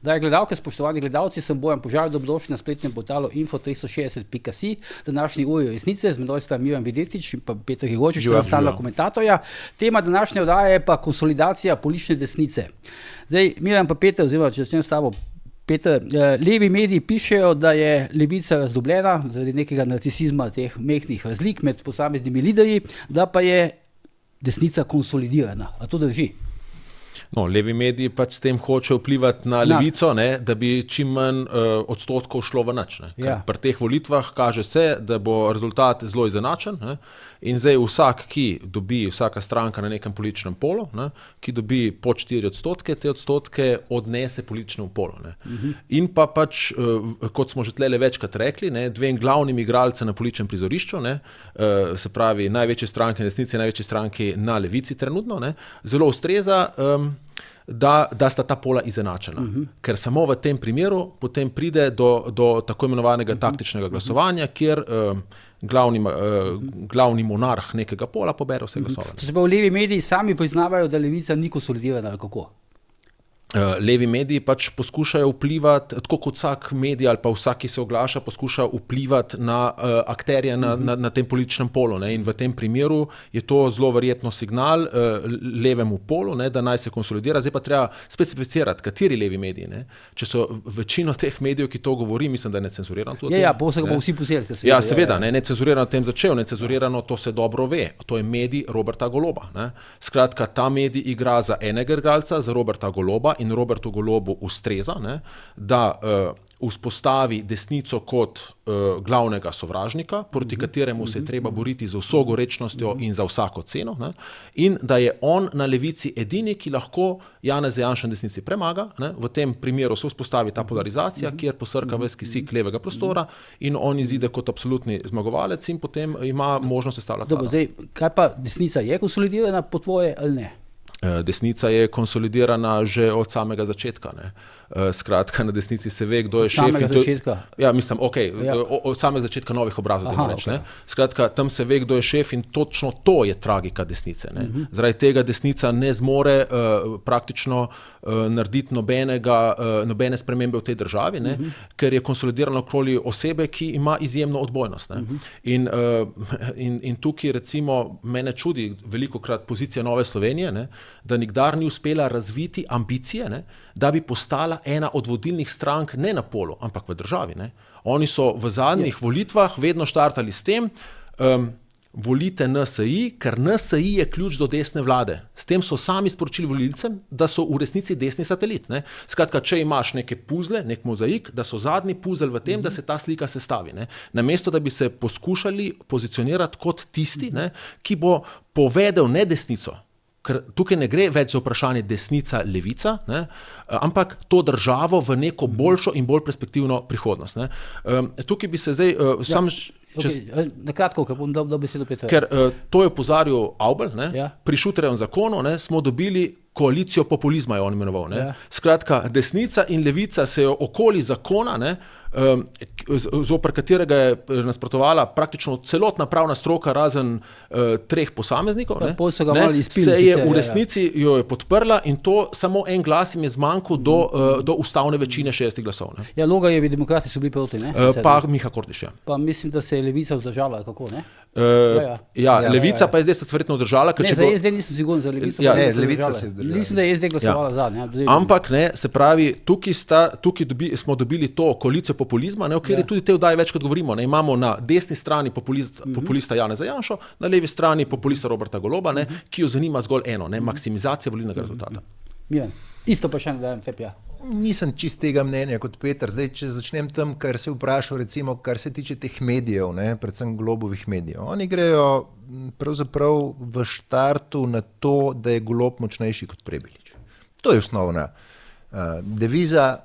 Zdaj, gledalke, spoštovani gledalci, sem Bojan Požar, dobrodošli na spletnem portalu info360.si. Današnji uri resnice, z menoj sta Miran Videtič in pa Peter Gregorčič, stalna komentatorja. Tema današnje oddaje je pa konsolidacija politične desnice. Zdaj, Miran pa Peter, oziroma če začnem s tabo, Peter, levi mediji pišejo, da je levica razdobljena zaradi nekega narcisizma teh mehkih razlik med posameznimi liderji, da pa je desnica konsolidirana. A to drži? No, levi mediji pač s tem hočejo vplivati na levico, ne, da bi čim manj odstotkov šlo v nič. Ja. Pri teh volitvah kaže se, da bo rezultat zelo izenačen, ne, in zdaj vsaka stranka na nekem političnem polu, ne, ki dobi pod 4 odstotke, te odstotke odnese političnemu polu. Ne. In pa pač, kot smo že tlele večkrat rekli, ne, dve glavnim igralce na političnem prizorišču, ne, se pravi največje stranke na desnici, največje stranke na levici trenutno, ne, zelo ustreza, da sta ta pola izenačena. Ker samo v tem primeru potem pride do tako imenovanega taktičnega glasovanja, kjer glavni monarh nekega pola pobere vse glasove. To se pa v levi mediji sami priznavajo, da levica ni konsolidirana, ali kako? Levi mediji pač poskušajo vplivati, tako kot vsak medij ali pa vsak, ki se oglaša, poskuša vplivati na akterje na tem političnem polu. Ne? In v tem primeru je to zelo verjetno signal levemu polu, ne, da naj se konsolidira. Zdaj pa treba specificirati, kateri levi mediji. Ne? Če so večino teh medijev, ki to govori, mislim, da je necenzurirano. Ja, pa vsega bo vsi posebej. Ja, seveda, necenzurirano tem začel, necenzurirano to se dobro ve. To je medij Roberta Goloba. Ne? Skratka, ta medij igra za enega igralca, za Roberta Goloba, in Robertu Golobu ustreza, ne, da vzpostavi desnico kot glavnega sovražnika, proti kateremu se je treba boriti z vso gorečnostjo in za vsako ceno, ne, in da je on na levici edini, ki lahko Janeza Janšo na desnici premaga. Ne. V tem primeru se vzpostavi ta polarizacija, kjer posrka ves kisik levega prostora in on izide kot absolutni zmagovalec in potem ima možnost sestavljati vlado. Zdaj, kaj pa desnica je konsolidirana po tvoje ali ne? Desnica je konsolidirana že od samega začetka. Ne. Skratka, na desnici se ve, kdo je šef. Samega začetka? Ja, mislim, od samega začetka novih obrazov. Okay. Skratka, tam se ve, kdo je šef in točno to je tragika desnice. Ne. Zaradi tega desnica ne zmore praktično narediti nobene spremembe v tej državi, ne, ker je konsolidirano okoli osebe, ki ima izjemno odbojnost. Ne. In tukaj recimo mene čudi velikokrat pozicija Nove Slovenije, ne, da nikdar ni uspela razviti ambicije, ne, da bi postala ena od vodilnih strank ne na polu, ampak v državi. Ne. Oni so v zadnjih volitvah vedno štartali s tem, volite NSI, ker NSI je ključ do desne vlade. S tem so sami sporočili volilcem, da so v resnici desni satelit. Ne. Skratka, če imaš neke puzle, nek mozaik, da so zadnji puzelj v tem, da se ta slika sestavi. Ne. Namesto, da bi se poskušali pozicionirati kot tisti, ne, ki bo povedal ne desnico, ker tukaj ne gre več za vprašanje desnica-levica, ne, ampak to državo v neko boljšo in bolj perspektivno prihodnost. Ne. Tukaj bi se zdaj na kratko, ker bom dal besedo Petra. Ker to je opozarjal Avbelj, ne, pri Šuterjevem zakonu, ne, smo dobili koalicijo populizma, je on imenoval. Ne. Skratka, desnica in levica se je okoli zakona, ne, zoper katerega je nasprotovala praktično celotna pravna stroka razen 3 posameznikov, ne, se je v resnici jo je podprla in to samo en glas jim je zmanjkal do ustavne večine 6 glasov. Ne. Ja, Logarjevi demokrati so bili proti, ne? Pa Miha Kordiš, ja. Pa mislim, da se je levica vzdržala, kako, ne? Levica pa je zdaj se verjetno vzdržala. Zdaj nisem siguren za levico. Levica se je vzdržala. Mislim, da je SD glasovala zadnje. Ampak, ne, se pravi, tukaj smo dobili to koalicijo populizma, ne, o kateri tudi te oddaje večkrat govorimo. Ne. Imamo na desni strani populista Janeza Janšo, na levi strani populista Roberta Goloba, ne, ki jo zanima zgolj eno, ne, maksimizacija volilnega rezultata. Isto pa še ne dajem tebi, ja. Nisem čist tega mnenja kot Peter. Zdaj, če začnem tam, kar se vprašal, recimo, kar se tiče teh medijev, ne, predvsem Golobovih medijev. Oni grejo pravzaprav v štartu na to, da je Golob močnejši kot Prebilič. To je osnovna deviza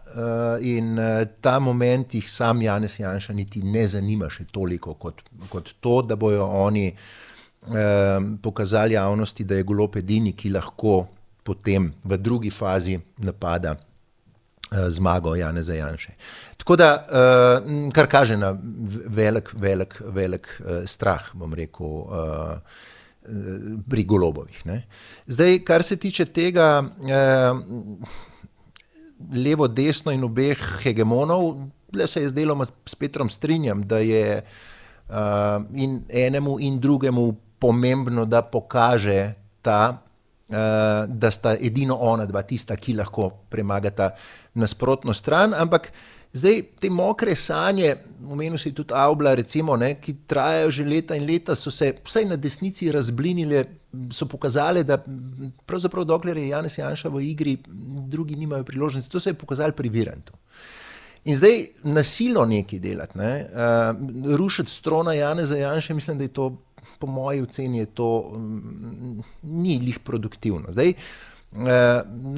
in ta moment jih sam Janez Janša niti ne zanima še toliko kot to, da bojo oni pokazali javnosti, da je Golob edini, ki lahko potem v drugi fazi napada zmago Janeza Janše. Tako da, kar kaže na velik strah, bom rekel, pri Golobovih. Ne. Zdaj, kar se tiče tega, levo, desno in obeh hegemonov, le se je zdelo, s Petrom strinjam, da je in enemu in drugemu pomembno, da pokaže da sta edino ona dva tista, ki lahko premagata nasprotno stran, ampak zdaj te mokre sanje, omenil si tudi Avbla, recimo, ki trajajo že leta in leta, so se vsaj na desnici razblinile, so pokazali, da pravzaprav dokler je Janez Janša v igri, drugi nimajo priložnosti. To se je pokazalo pri Virantu. In zdaj nasilno nekaj delati, rušiti strona Janeza Janše, mislim, da je to, po moji oceni, je to ni lih produktivno. Zdaj,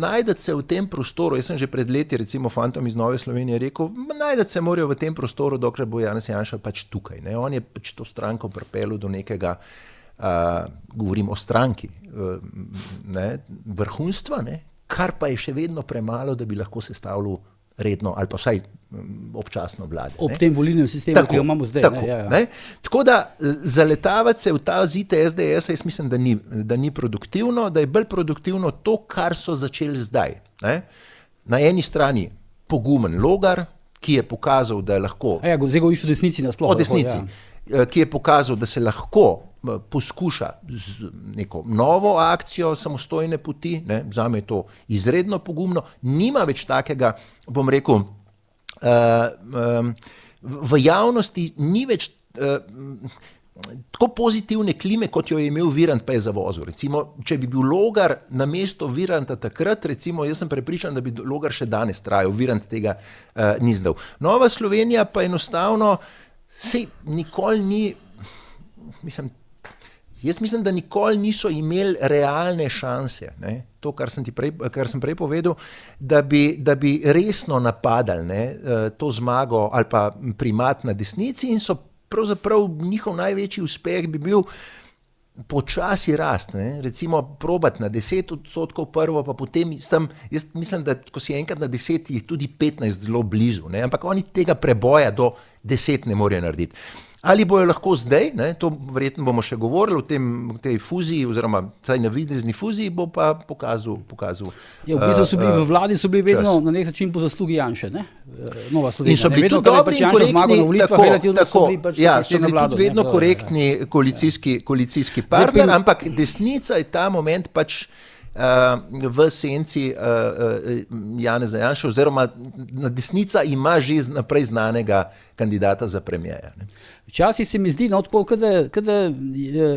najdete se v tem prostoru, jaz sem že pred leti, recimo fantom iz Nove Slovenije rekel, najdete se morajo v tem prostoru, dokler bo Janez Janša pač tukaj. On je pač to stranko pripeljal do nekega, govorim o stranki, vrhunstva, kar pa je še vedno premalo, da bi lahko sestavljal redno ali pa vsaj občasno vlade. Ob tem volilnem sistemu, tako, ki ga imamo zdaj. Tako, tako da zaletavati se v ta zid SDS, jaz mislim, da ni produktivno, da je bolj produktivno to, kar so začeli zdaj. Na eni strani pogumen Logar, ki je pokazal, da je lahko... zdaj go isto desnici nasploh. O desnici, ki je pokazal, da se lahko poskuša z neko novo akcijo samostojne poti, zame je to izredno pogumno, nima več takega, bom rekel, v javnosti ni več tako pozitivne klime, kot jo je imel Virant, pa je zavozil. Recimo, če bi bil Logar na mesto Viranta takrat, recimo, jaz sem prepričan, da bi Logar še danes trajal, Virant tega ni zdal. Nova Slovenija pa enostavno sej nikoli ni, jaz mislim, da nikoli niso imeli realne šanse, to, kar sem prej povedal, da bi resno napadali to zmago ali pa primat na desnici in so pravzaprav njihov največji uspeh bi bil počasi rast, recimo probati na 10% prvo, pa potem tam, jaz mislim, da ko si enkrat na 10, je tudi 15 zelo blizu, ampak oni tega preboja do 10 ne morejo narediti. Ali bojo lahko zdaj, to verjetno bomo še govorili o tej fuziji, oziroma vsaj navidezni fuziji, bo pa pokazal v bistvu so bili v vladi, so bili vedno na nek način po zaslugi Janše, Nova Slovenija. In so bili tudi dobri in korektni, vedno korektni koalicijski partner, ampak desnica je ta moment pač v senci Janeza Janše, oziroma desnica ima že naprej znanega kandidata za premierja. Včasih se mi zdi,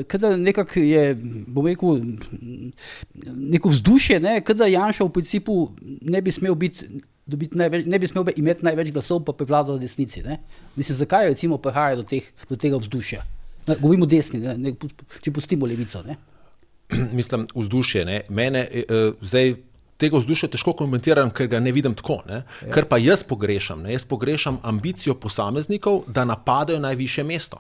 kada nekako je, bom rekel, neko vzdušje, kada Janša v principu ne bi smel imeti največ glasov, pa prevladal na desnici. Mislim, zakaj recimo prihaja do tega vzdušja? Govorimo desni, če pustimo levico. Mislim, vzdušje, mene zdaj tega vzdušja težko komentiram, ker ga ne vidim tako, Ker pa jaz pogrešam ambicijo posameznikov, da napadajo najvišje mesto,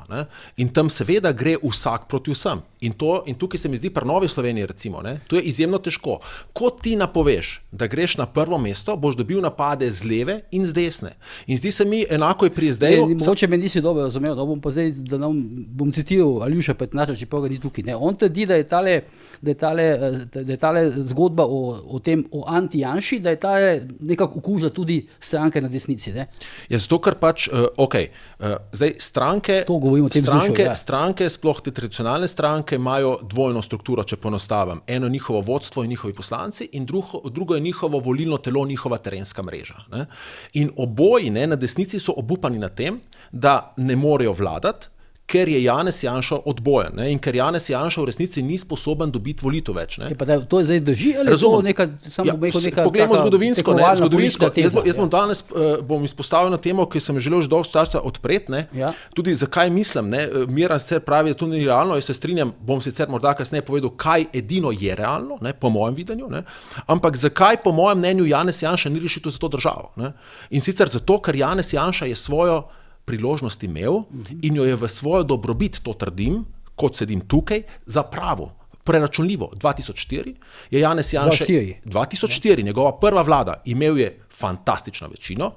In tam seveda gre vsak proti vsem. In tukaj se mi zdi pri Novi Sloveniji, recimo, to je izjemno težko. Ko ti napoveš, da greš na prvo mesto, boš dobil napade z leve in z desne. In zdi se mi, enako je pri SD-ju... Mogoče me nisi dobro razumel, bom citiral Aljuša Petnača, čeprav ga ni tukaj. On trdi, da je tale zgodba o tem, o anti-Janši, da je ta nekako okužila tudi stranke na desnici. Zato, ker pač, zdaj stranke, sploh te tradicionalne stranke, imajo dvojno strukturo, če poenostavim. Eno njihovo vodstvo in njihovi poslanci in drugo je njihovo volilno telo, njihova terenska mreža. In oboji na desnici so obupani na tem, da ne morejo vladati, ker je Janez Janša odbojen, in ker Janez Janša v resnici ni sposoben dobiti volitev več. To je zdaj drži, ali je to neka... Poglejmo zgodovinsko. Jaz bom izpostavil na temo, ki sem želel že dolgo časa odpreti, tudi zakaj mislim, Miran sicer pravi, da to ni realno, jaz se strinjam, bom sicer morda kasneje povedal, kaj edino je realno, po mojem videnju, ampak zakaj po mojem mnenju Janez Janša ni rešitev za to državo. In sicer zato, ker Janez Janša je svojo priložnost imel in jo je v svojo dobrobit, to trdim, kot sedim tukaj, zapravil. Preračunljivo. 2004 je Janez Janša... 2004, njegova prva vlada, imel je fantastično večino,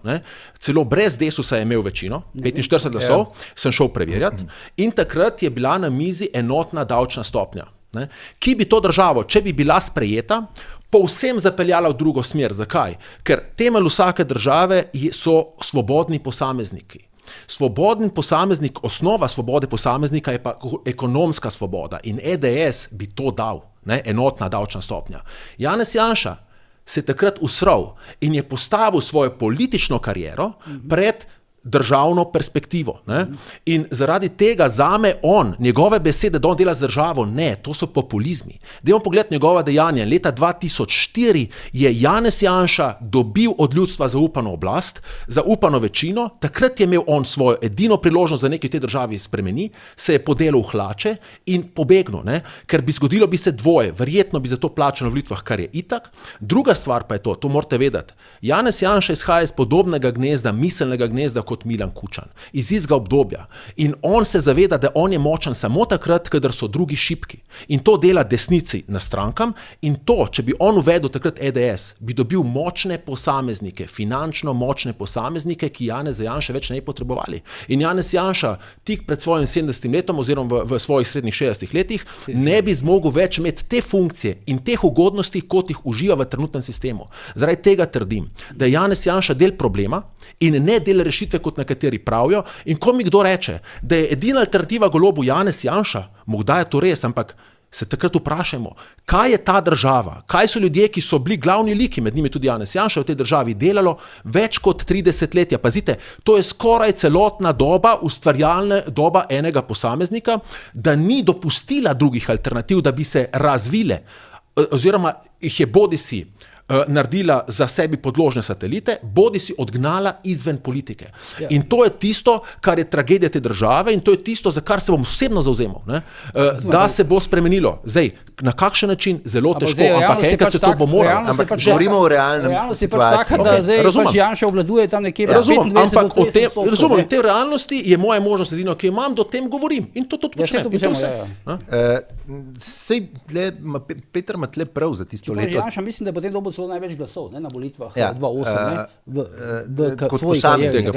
celo brez Desusa je imel večino, 45 glasov, sem šel preverjati, in takrat je bila na mizi enotna davčna stopnja, ki bi to državo, če bi bila sprejeta, povsem zapeljala v drugo smer. Zakaj? Ker temelj vsake države so svobodni posamezniki. Svobodni posameznik, osnova svobode posameznika je pa ekonomska svoboda in EDS bi to dal, ne, enotna davčna stopnja. Janez Janša se je takrat usral in je postavil svojo politično kariero pred državno perspektivo. Ne? In zaradi tega zame njegove besede, da on dela z državo, ne, to so populizmi. Dajmo pogledati njegova dejanja. Leta 2004 je Janez Janša dobil od ljudstva zaupano oblast, zaupano večino, takrat je imel on svojo edino priložnost, da nekaj v tej državi spremeni, se je podelil v hlače in pobegnil, ne? Ker bi zgodilo bi se dvoje, verjetno bi za to plačano v volitvah, kar je itak. Druga stvar pa je to morate vedeti. Janez Janša izhaja iz podobnega gnezda, miselnega gnezda kot Milan Kučan, iz istega obdobja. In on se zaveda, da on je močan samo takrat, kadar so drugi šibki. In to dela desnici na strankam in to, če bi on uvedel takrat EDS, bi dobil močne posameznike, finančno močne posameznike, ki Janeza Janše več ne bi potrebovali. In Janez Janša tik pred svojim 70 letom oziroma v svojih srednjih 60 letih ne bi zmogel več imeti te funkcije in teh ugodnosti, kot jih uživa v trenutnem sistemu. Zaradi tega trdim, da je Janez Janša del problema in ne del rešitve, kot nekateri pravijo. In ko mi kdo reče, da je edina alternativa Golobu Janez Janša, morda je to res, ampak se takrat vprašajmo, kaj je ta država, kaj so ljudje, ki so bili glavni liki, med njimi tudi Janez Janša, v tej državi delalo več kot 30 let. Pazite, to je skoraj celotna doba, ustvarjalna doba enega posameznika, da ni dopustila drugih alternativ, da bi se razvile, oziroma jih je bodisi naredila za sebi podložne satelite, bodi si odgnala izven politike. Ja. In to je tisto, kar je tragedija te države in to je tisto, za kar se bom osebno zavzemal, ne? Da se bo spremenilo. Zdaj, na kakšen način? Zelo težko, ampak enkrat se to bo moralo. Ampak govorimo o realnem situaciji. Pač Janša obvladuje tam nekje. Razumem, ampak razumem, te realnosti je moja možnost edino, ki imam, do tem govorim. In to tudi počnem. Sej, Peter ima tle prav za tisto leto. Janša mislim, da je potem dobil celo največ glasov, ne, na volitvah 2008, kot posameznik.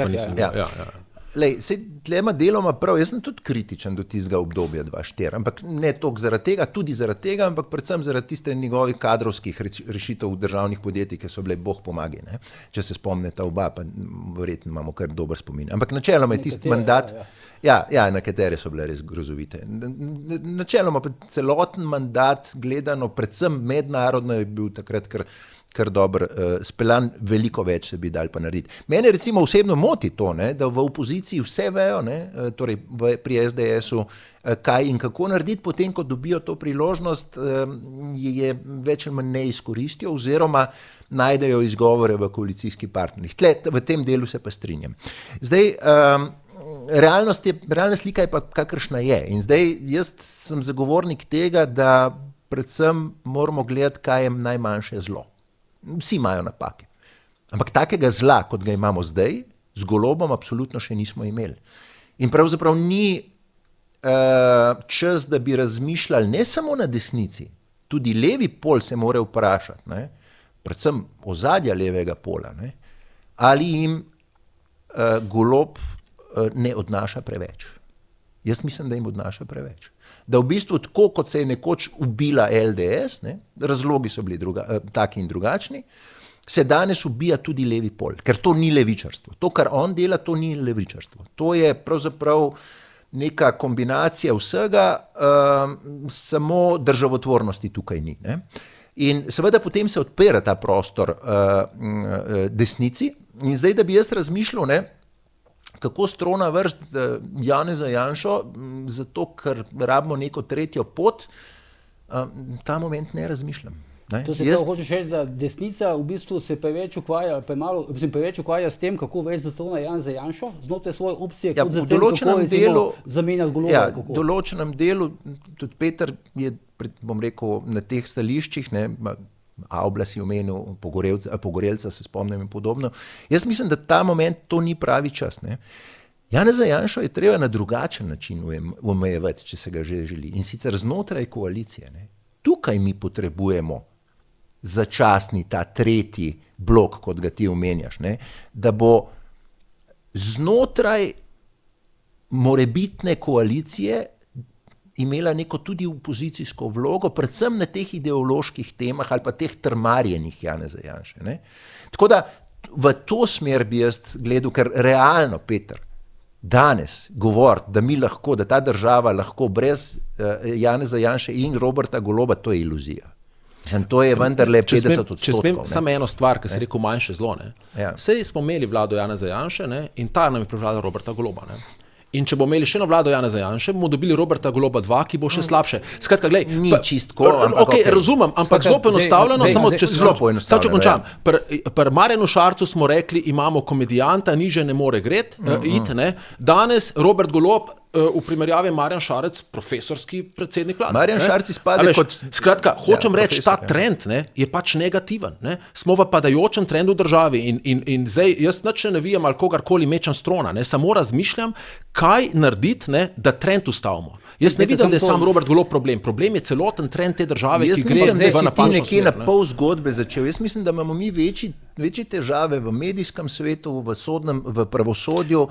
Sej, tle ima deloma prav, jaz sem tudi kritičen do tistega obdobja 2004, ampak ne toliko zaradi tega, tudi zaradi tega, ampak predvsem zaradi tiste njegovih kadrovskih rešitev v državnih podjetij, ki so bile Bog pomagi, ne? Če se spomnite oba, pa verjetno imamo kar dober spomin. Ampak načeloma je tisti mandat, nekatere so bile res grozovite. Načeloma pa celoten mandat gledano, predvsem mednarodno je bil takrat kar dobro speljan, veliko več se bi dal pa narediti. Mene recimo osebno moti to, ne, da v opoziciji vse vejo, ne, torej pri SDS-u, kaj in kako narediti, potem, ko dobijo to priložnost, je več ali manj ne izkoristijo oziroma najdejo izgovore v koalicijskih partnerjih. V tem delu se pa strinjam. Zdaj, realna slika je pa kakršna je. In zdaj jaz sem zagovornik tega, da predvsem moramo gledati, kaj je najmanjše zlo. Vsi imajo napake. Ampak takega zla, kot ga imamo zdaj, z Golobom absolutno še nismo imeli. In pravzaprav ni čas, da bi razmišljali ne samo na desnici, tudi levi pol se mora vprašati, ne, predvsem ozadja levega pola, ne, ali jim Golob ne odnaša preveč. Jaz mislim, da jim odnaša preveč. Da v bistvu tako, kot se je nekoč ubila LDS, ne, razlogi so bili taki in drugačni, se danes ubija tudi levi pol, ker to ni levičarstvo. To, kar on dela, to ni levičarstvo. To je pravzaprav neka kombinacija vsega, samo državotvornosti tukaj ni. Ne. In seveda potem se odpira ta prostor desnici in zdaj, da bi jaz razmišljal, ne, kako strona vrst Janeza Janšo, zato ker rabimo neko tretjo pot, ta moment ne razmišljam. Ne? To se pravi, hočeš reči, da desnica v bistvu se preveč ukvarja s tem, kako več zato na Janeza Janšo, znotraj svoje opcije, kot za tem, kako zamenjati Goloba. V določenem delu, tudi Peter je, bom rekel, na teh stališčih, ne, Avbla si omenil, Pogorelca se spomnim in podobno. Jaz mislim, da ta moment to ni pravi čas. Ne. Janeza Janšo je treba na drugačen način omejevati, če se ga že želi. In sicer znotraj koalicije. Ne. Tukaj mi potrebujemo začasni ta tretji blok, kot ga ti omenjaš, ne, da bo znotraj morebitne koalicije imela neko tudi opozicijsko vlogo, predvsem na teh ideoloških temah ali pa teh trmarjenih Janeza Janše. Ne? Tako da v to smer bi jaz gledal, ker realno, Peter, danes govoriti, da mi lahko, da ta država lahko brez Janeza Janše in Roberta Goloba, to je iluzija. Mislim, to je vendarle 50%. Če smem samo eno stvar, ki se rekel manjše zlo. Sej smo imeli vlado Janeza Janše, ne, in ta nam je prevladal Roberta Goloba. Ne. In če bomo imeli še eno vlado Janeza Janše, bomo dobili Roberta Goloba 2, ki bo še slabše. Skratka, glej, ni čistko, okay, razumem, ampak zelo poenostavljeno, samo če zelo poenostavljeno. Če končam. Pri Marjanu Šarcu smo rekli, imamo komedijanta, niže ne more gret, iti, ne. Danes Robert Golob v primerjavi Marjan Šarec, profesorski predsednik vlade. Marjan Šarec izpade kot... Skratka, hočem reči, ta trend je pač negativen. Ne? Smo v padajočem trendu v državi in zdaj jaz nič ne navijam ali kogarkoli mečem strona, ne? Samo razmišljam, kaj narediti, ne, da trend ustavimo. Jaz ne vidim, da je sam Robert Golob problem. Problem je celoten trend te države, ki gre v napačno smer. Jaz mislim, da si ti nekje na pol zgodbe začel. Jaz mislim, da imamo mi večje težave v medijskem svetu, v sodnem, v pravosodju,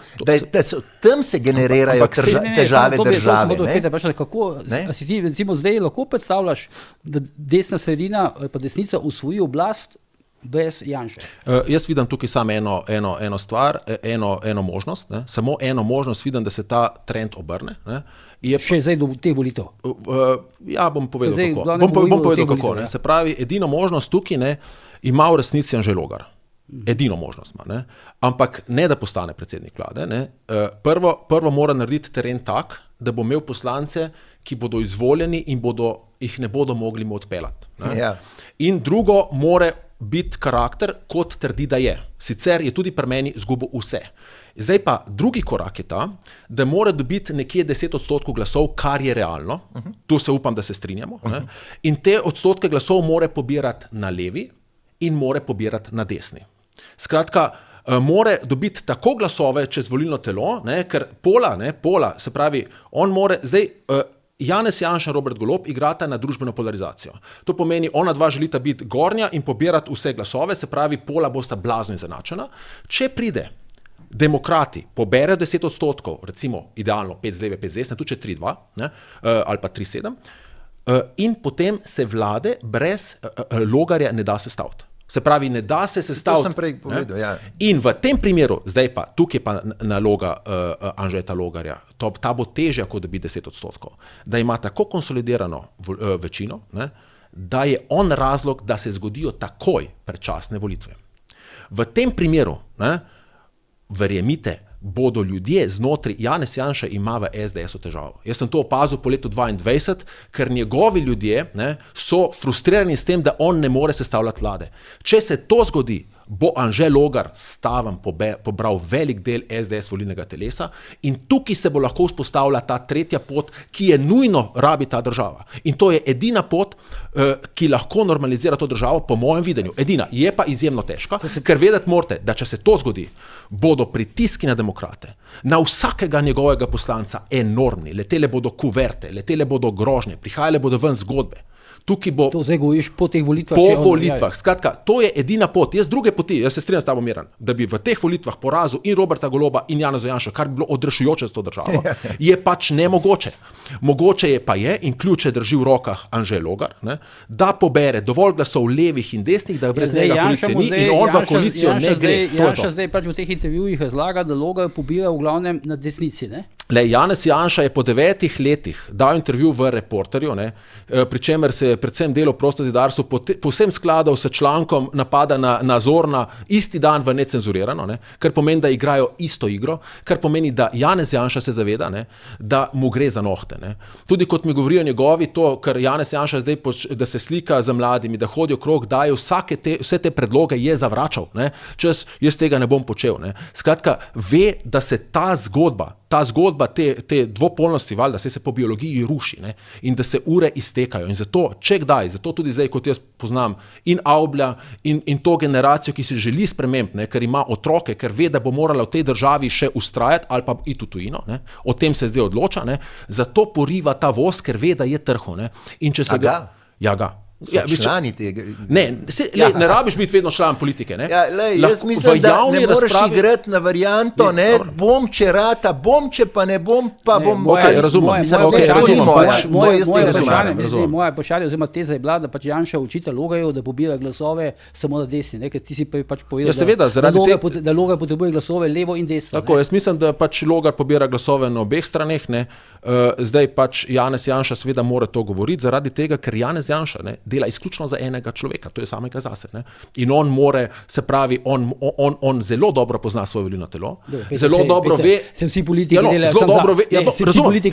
tam se generirajo težave države. Kako si ti recimo zdaj lahko predstavljaš, da desna sredina pa desnica usvoji oblast brez Janše? Jaz vidim tukaj samo eno stvar, eno možnost. Ne? Samo eno možnost vidim, da se ta trend obrne. Ne? Še zdaj do teh volitev? Ja, bom povedal kako. Bom povedal kako. Ne? Se pravi, edino možnost tukaj ne, ima v resnici Anže Logar. Edino možnost ima. Ne? Ampak ne, da postane predsednik vlade. Ne? Prvo mora narediti teren tak, da bo imel poslance, ki bodo izvoljeni in jih ne bodo mogli mu odpeljati. Ja. In drugo, mora biti karakter, kot trdi, da je. Sicer je tudi pri meni izgubil vse. Zdaj pa drugi korak je ta, da mora dobiti nekje 10% glasov, kar je realno. Tu se upam, da se strinjamo. Ne? In te odstotke glasov mora pobirati na levi in mora pobirati na desni. Skratka, mora dobiti tako glasove čez volilno telo, ne? Ker pola, se pravi, on more, zdaj Janez Janša in Robert Golob igrata na družbeno polarizacijo. To pomeni, ona dva želita biti gornja in pobirati vse glasove, se pravi, pola bosta blazno izenačena. Če pride demokrati, poberejo 10%, recimo idealno 5 z leve, 5 z desne, tudi če 3-2, ne, ali pa 3-7, in potem se vlade brez Logarja ne da sestaviti. Se pravi, ne da se sestaviti. To sem prej povedal, ja. In v tem primeru, zdaj pa, tukaj pa naloga Anžeta Logarja, ta bo težja, kot da bi 10%, da ima tako konsolidirano večino, ne, da je on razlog, da se zgodijo takoj predčasne volitve. V tem primeru, ne, verjemite, bodo ljudje znotraj, Janez Janša ima v SDS-u težavo. Jaz sem to opazil po letu 2022, ker njegovi ljudje, ne, so frustrirani s tem, da on ne more sestavljati vlade. Če se to zgodi, bo Anže Logar staven pobral velik del SDS volilnega telesa in tukaj se bo lahko vzpostavila ta tretja pot, ki je nujno rabi ta država. In to je edina pot, ki lahko normalizira to državo, po mojem videnju. Edina, je pa izjemno težka, ker vedeti morate, da če se to zgodi, bodo pritiski na demokrate, na vsakega njegovega poslanca enormni, letele bodo kuverte, letele bodo grožnje, prihajale bodo ven zgodbe. Tukaj bo to zdaj gojiš po teh volitvah. Po volitvah. Skratka, to je edina pot. Jaz druge poti, jaz se strinjam s tabo Miran, da bi v teh volitvah porazil in Roberta Goloba in Janeza Janša, kar bi bilo odrešujoče s to državo, je pač nemogoče. Mogoče je pa je, in ključe drži v rokah Anže Logar, ne, da pobere dovolj glasov levih in desnih, da brez njega koalicije ni in on v koalicijo ne gre. Janša zdaj pač v teh intervjujih razlaga, da Logar pobira v glavnem na desnici, ne? Janez Janša je po 9 letih dal intervju v Reporterju, ne, pri čemer se je predvsem delo prostozidarstvo povsem skladal s člankom napada na Zorna isti dan v necenzurirano, ne, kar pomeni, da igrajo isto igro, kar pomeni, da Janez Janša se zaveda, ne, da mu gre za nohte. Ne. Tudi kot mi govorijo njegovi, to, kar Janez Janša zdaj, da se slika za mladimi, da hodijo krog, daje vse te predloge, je zavračal. Ne. Jaz tega ne bom počel. Ne. Skratka, ve, da se ta zgodba te dvopolnosti, valjda, se po biologiji ruši, ne, in da se ure iztekajo. In zato, zato tudi zdaj, kot jaz poznam in Avblja in to generacijo, ki si želi sprememb, ne, ker ima otroke, ker ve, da bo morala v tej državi še ustrajati ali pa iti v tujino, ne, o tem se zdaj odloča, ne, zato poriva ta voz, ker ve, da je trho. Ne, in če se ga. člani tega. Ne rabiš biti vedno član politike. Ne? Jaz mislim, da ne moreš igrati na varianto, bom če rata, bom če pa ne bom, pa bom... Razumem. Moja vprašanje oziroma teza je bila, da pač Janša učita Logarju, da pobira glasove samo na desni, ker ti si pač povedal, da Logar potrebuje glasove levo in desno. Tako, jaz mislim, da pač Logar pobira glasove na obeh straneh, zdaj pač Janez Janša seveda mora to govoriti, zaradi tega, ker Janez Janša dela izključno za enega človeka, to je samega zase. In on more, se pravi, on zelo dobro pozna svoje volilno telo, zelo dobro ve, se vsi politiki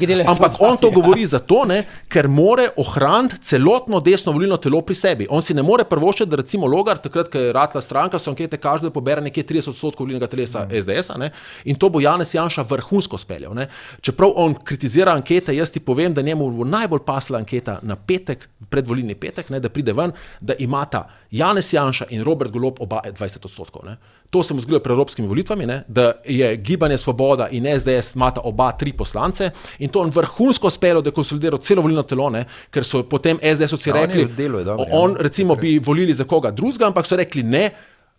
delajo, ampak on to govori zato, ker more ohraniti celotno desno volilno telo pri sebi. On si ne more prvoščiti, da recimo Logar, takrat, ko je ratla stranka, so ankete kažu, da pobere nekje 30% volilnega telesa SDS-a, in to bo Janez Janša vrhunsko speljal. Čeprav on kritizira ankete, jaz ti povem, da njemu bo najbolj pasla anketa na petek, predvolilni petek, da pride ven, da imata Janez Janša in Robert Golob oba 20%. To se mu zgodilo pred evropskimi volitvami, da je Gibanje Svoboda in SDS imata oba 3 poslance in to on vrhunsko speljal, da je konsolidiral celo volilno telo, ker so potem SDS-ovci rekli, on recimo bi volili za koga drugega, ampak so rekli ne,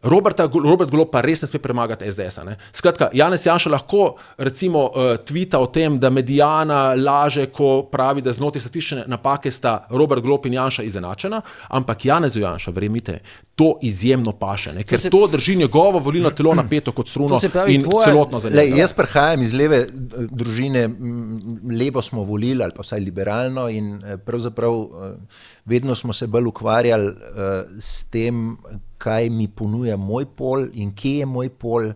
Robert Golob pa res ne sme premagati SDS-a. Skratka, Janez Janša lahko recimo tvita o tem, da Mediana laže, ko pravi, da znotraj statistične napake sta Robert Golob in Janša izenačena, ampak Janezu Janša, verjemite, to izjemno paše, ker to drži njegovo volilno telo napeto kot struno in celotno za njega. Jaz prihajam iz leve družine, levo smo volili ali pa vsaj liberalno in pravzaprav vedno smo se bolj ukvarjali s tem, kaj mi ponuja moj pol in kje je moj pol,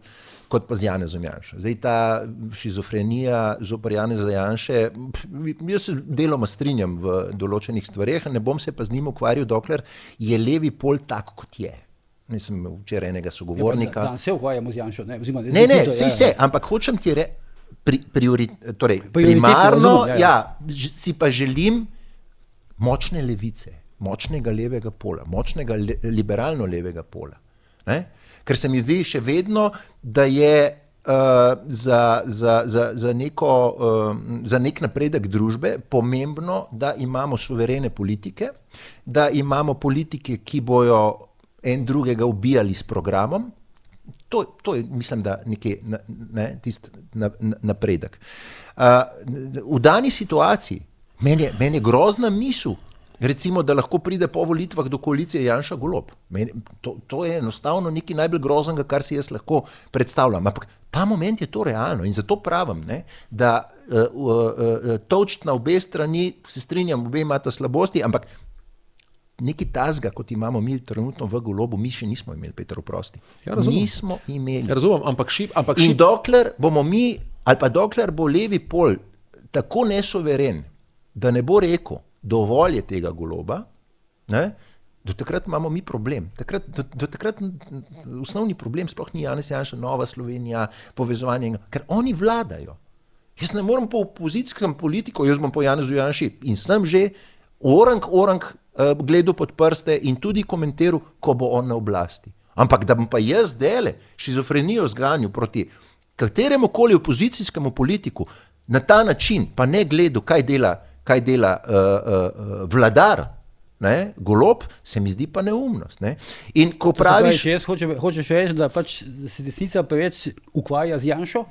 kot pa z Janezom Janšo. Zdaj ta šizofrenija zoper Janeza Janše, jaz se deloma strinjam v določenih stvareh, ne bom se pa z njim ukvarjal, dokler je levi pol tak, kot je. Nisem včeraj enega sogovornika. Da se ukvarjamo z Janšo. Ampak hočem ti primarno, si pa želim močne levice, močnega levega pola, močnega liberalno levega pola. Ker se mi zdi še vedno, da je za nek napredek družbe pomembno, da imamo suverene politike, da imamo politike, ki bojo en drugega ubijali s programom. To je, mislim, da nekje tisti napredek. V dani situaciji meni je grozna misel, recimo, da lahko pride po volitvah do koalicije Janša Golob. To je enostavno nekaj najbolj groznega, kar si jaz lahko predstavljam. Ampak ta moment je to realno in zato pravim, da točiti na obe strani, se strinjam, obe imata slabosti, ampak nekaj tazga, kot imamo mi trenutno v Golobu, mi še nismo imeli, Peter, oprosti. Nismo imeli. Razumem, ampak in dokler bomo mi, ali pa dokler bo levi pol tako nesuveren, da ne bo rekel, dovolj je tega Goloba, do takrat imamo mi problem. Do takrat osnovni problem sploh ni Janez Janša, Nova Slovenija, povezovanje, ker oni vladajo. Jaz ne morem po opozicijskem politiku, jaz bom po Janezu Janši in sem že orang gledal pod prste in tudi komentiral, ko bo on na oblasti. Ampak da bom pa jaz dele šizofrenijo zganju proti kateremu koli opozicijskemu politiku na ta način, pa ne gledal, kaj dela vladar, Golob, se mi zdi pa neumnost. In ko praviš... Hočeš reči, da pač se desnica preveč ukvarja z Janšo,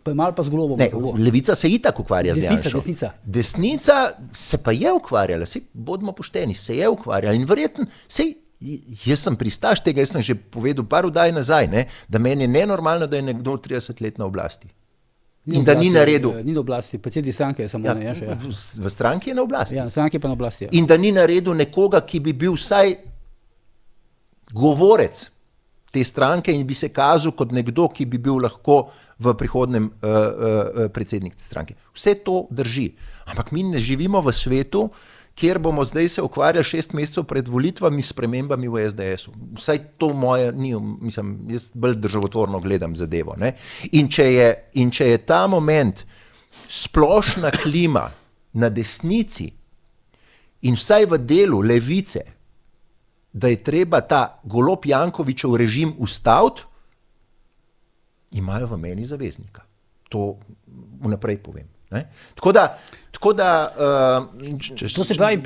premalo pa z Golobom. Levica se itak ukvarja z Janšo. Desnica se pa je ukvarjala, bodimo pošteni, se je ukvarjala in verjetno, jaz sem pristaš tega, jaz sem že povedal par vdaj nazaj, da meni je nenormalno, da je nekdo 30 let na oblasti. In da ni naredil. Ni na oblasti, predsednik stranke je samo na Janša. V stranki je na oblasti. Ja, stranki pa na oblasti. In da ni naredil nekoga, ki bi bil vsaj govorec te stranke in bi se kazal kot nekdo, ki bi bil lahko v prihodnem predsednik te stranke. Vse to drži. Ampak mi ne živimo v svetu, kjer bomo zdaj se ukvarjali 6 mesecev pred volitvami s spremembami v SDS-u. Vsaj to moje ni, mislim, jaz bolj državotvorno gledam zadevo. In če je ta moment splošna klima na desnici in vsaj v delu levice, da je treba ta Golob Jankovićev režim ustaviti, imajo v meni zaveznika. To vnaprej povem. Ne? Tako da to se pravi,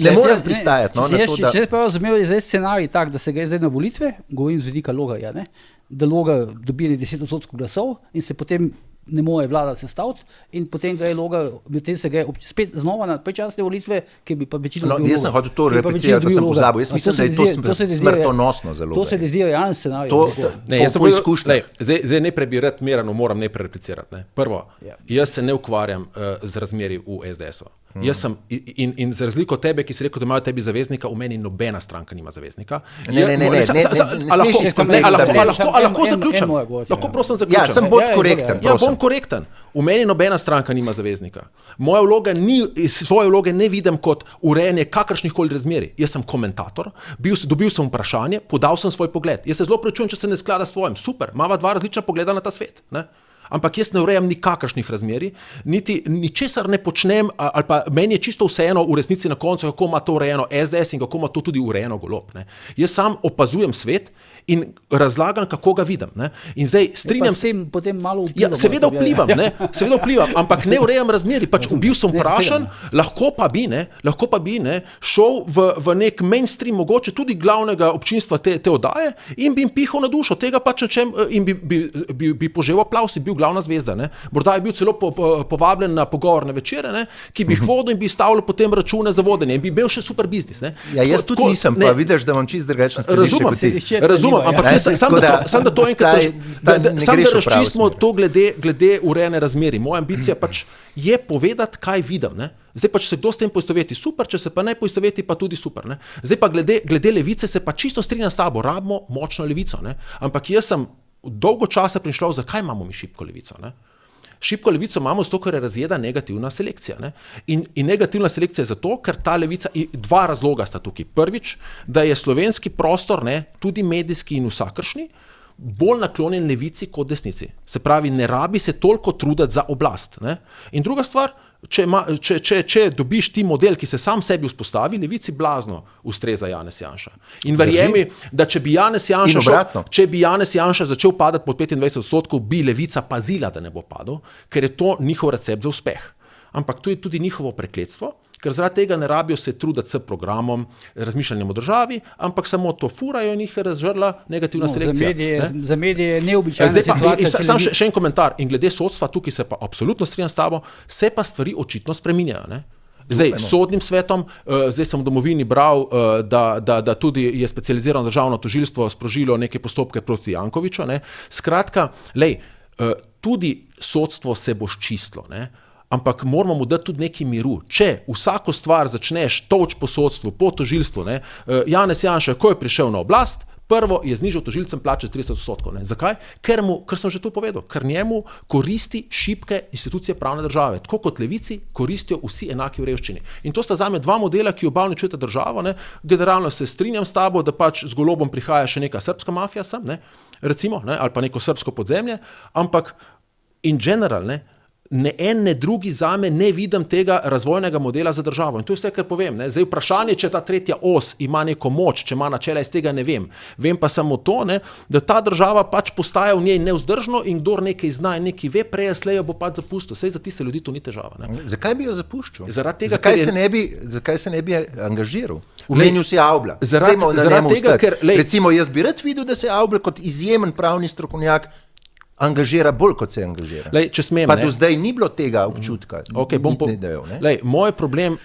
ne morem pristajati na to, da... Če prav razumel, je zdaj scenarij tak, da se gre zdaj na volitve, govorim z vidika Logarja, ne? Da Logar dobi 10% glasov in se potem ne more vlada sestaviti in potem gre Logar, medtem se gre spet znova na predčasne volitve, ki bi pa večino dobil Logar. Jaz sem hotel to replicirati, pa sem pozabil. Jaz mislim, da je to smrtonosno za Logarja. To se ne zdi realen scenarij. Jaz sem izkušnja. Zdaj najprej bi rad Mirano, moram najprej replicirati. Ne. Prvo, jaz se ne ukvarjam z razmeri v SDS-u. Jaz sem, in za razliko od tebe, ki si rekel, da imajo tebi zaveznika, v meni nobena stranka nima zaveznika. Lahko zaključim? Lahko prosim zaključim? Ja, sem bolj korekten. Ja, bom korekten. V meni nobena stranka nima zaveznika. Moja vloga svoje vloge ne vidim kot urejanje kakršnihkoli razmerij. Jaz sem komentator, dobil sem vprašanje, podal sem svoj pogled. Jaz se zelo prečujem, če se ne sklada s tvojim. Super, imava dva različna pogleda na ta svet. Ne? Ampak jaz ne urejam nikakršnih razmerij, niti ničesar ne počnem, ali pa meni je čisto vseeno v resnici na koncu, kako ima to urejeno SDS in kako ima to tudi urejeno Golob. Ne. Jaz sam opazujem svet in razlagam, kako ga vidim. Ne. In zdaj strinjam se. Potem malo vplivam. Ja, seveda vplivam, ampak ne urejam razmerij. Pač bil sem vprašan, lahko pa bi šel v nek mainstream, mogoče tudi glavnega občinstva te oddaje in bi jim pihal na dušo, tega pač načem in bi požel aplavz, bil glavna zvezda. Ne. Morda je bil celo povabljen na pogovorne večere, ne, ki bi jih vodil in bi stavljal potem račune za vodenje in bi imel še super biznis. Ne. Ja, jaz tudi nisem, pa vidiš, da imam čist drugačne stališče. Razumem, ampak sam da to enkrat sam da razčistimo to glede urejene razmeri. Moja ambicija pač je povedati, kaj vidim. Ne. Zdaj pa, če se kdo s tem poistoveti, super, če se pa ne poistoveti, pa tudi super. Ne. Zdaj pa glede levice se pa čisto strinjam s tabo, rabimo močno levico. Ne. Ampak jaz sem dolgo časa prišel, zakaj imamo mi šibko levico. Ne. Šibko levico imamo zato, ker je razjeda negativna selekcija. Ne? In negativna selekcija je zato, ker ta levica, dva razloga sta tukaj. Prvič, da je slovenski prostor, ne, tudi medijski in vsakršni, bolj naklonjen levici kot desnici. Se pravi, ne rabi se toliko truditi za oblast. Ne? In druga stvar, če dobiš ti model, ki se sam sebi vzpostavi, levici blazno ustreza Janez Janša. In verjemi, da če bi Janez Janša začel padati pod 25%, bi levica pazila, da ne bo padel, ker je to njihov recept za uspeh. Ampak to je tudi njihovo prekletstvo, ker zaradi tega ne rabijo se truditi s programom, razmišljanjem o državi, ampak samo to furajo in jih je razžrla negativna selekcija. Za medije je neobičajna situacija. Sam še en komentar. In glede sodstva, tukaj se pa absolutno strinjam s tabo, se pa stvari očitno spreminjajo. Ne? Zdaj, sodnim svetom, zdaj sem v Domovini bral, da tudi je specializirano državno tožilstvo sprožilo neke postopke proti Jankoviču. Ne? Skratka, tudi sodstvo se bo ščistilo, ne? Ampak moramo mu dati tudi nekaj miru. Če vsako stvar začneš toč po sodstvu, po tožilstvu, ne? Janez Janša, ko je prišel na oblast, prvo je znižal tožilcem plače 30%. Ne? Zakaj? Ker sem že tu povedal, ker njemu koristi šibke institucije pravne države. Tako kot levici koristijo vsi enaki v revščini. In to sta zame dva modela, ki oba uničujeta državo. Ne? Generalno se strinjam s tabo, da pač z Golobom prihaja še neka srbska mafija sem, ne? Recimo, ne? Ali pa neko srbsko podzemlje, ampak in general, ne en, ne drugi zame ne vidim tega razvojnega modela za državo. In to je vse, kar povem. Ne. Zdaj vprašanje, če ta tretja os ima neko moč, če ima načela, iz tega ne vem. Vem pa samo to, ne, da ta država pač postaja v njej nevzdržno in kdor nekaj zna in nekaj ve, prej slejo bo pač zapustil. Sej za tiste ljudi to ni težava. Ne. Zakaj bi jo zapuščal? Zakaj se ne bi angažiral? Umenil si Avbla. Zaradi tega, ker... Recimo, jaz bi rad videl, da se Avbla kot izjemen pravni strokovnjak angažira bolj, kot se angažira. Če smem, pa do zdaj ni bilo tega občutka. Moj problem,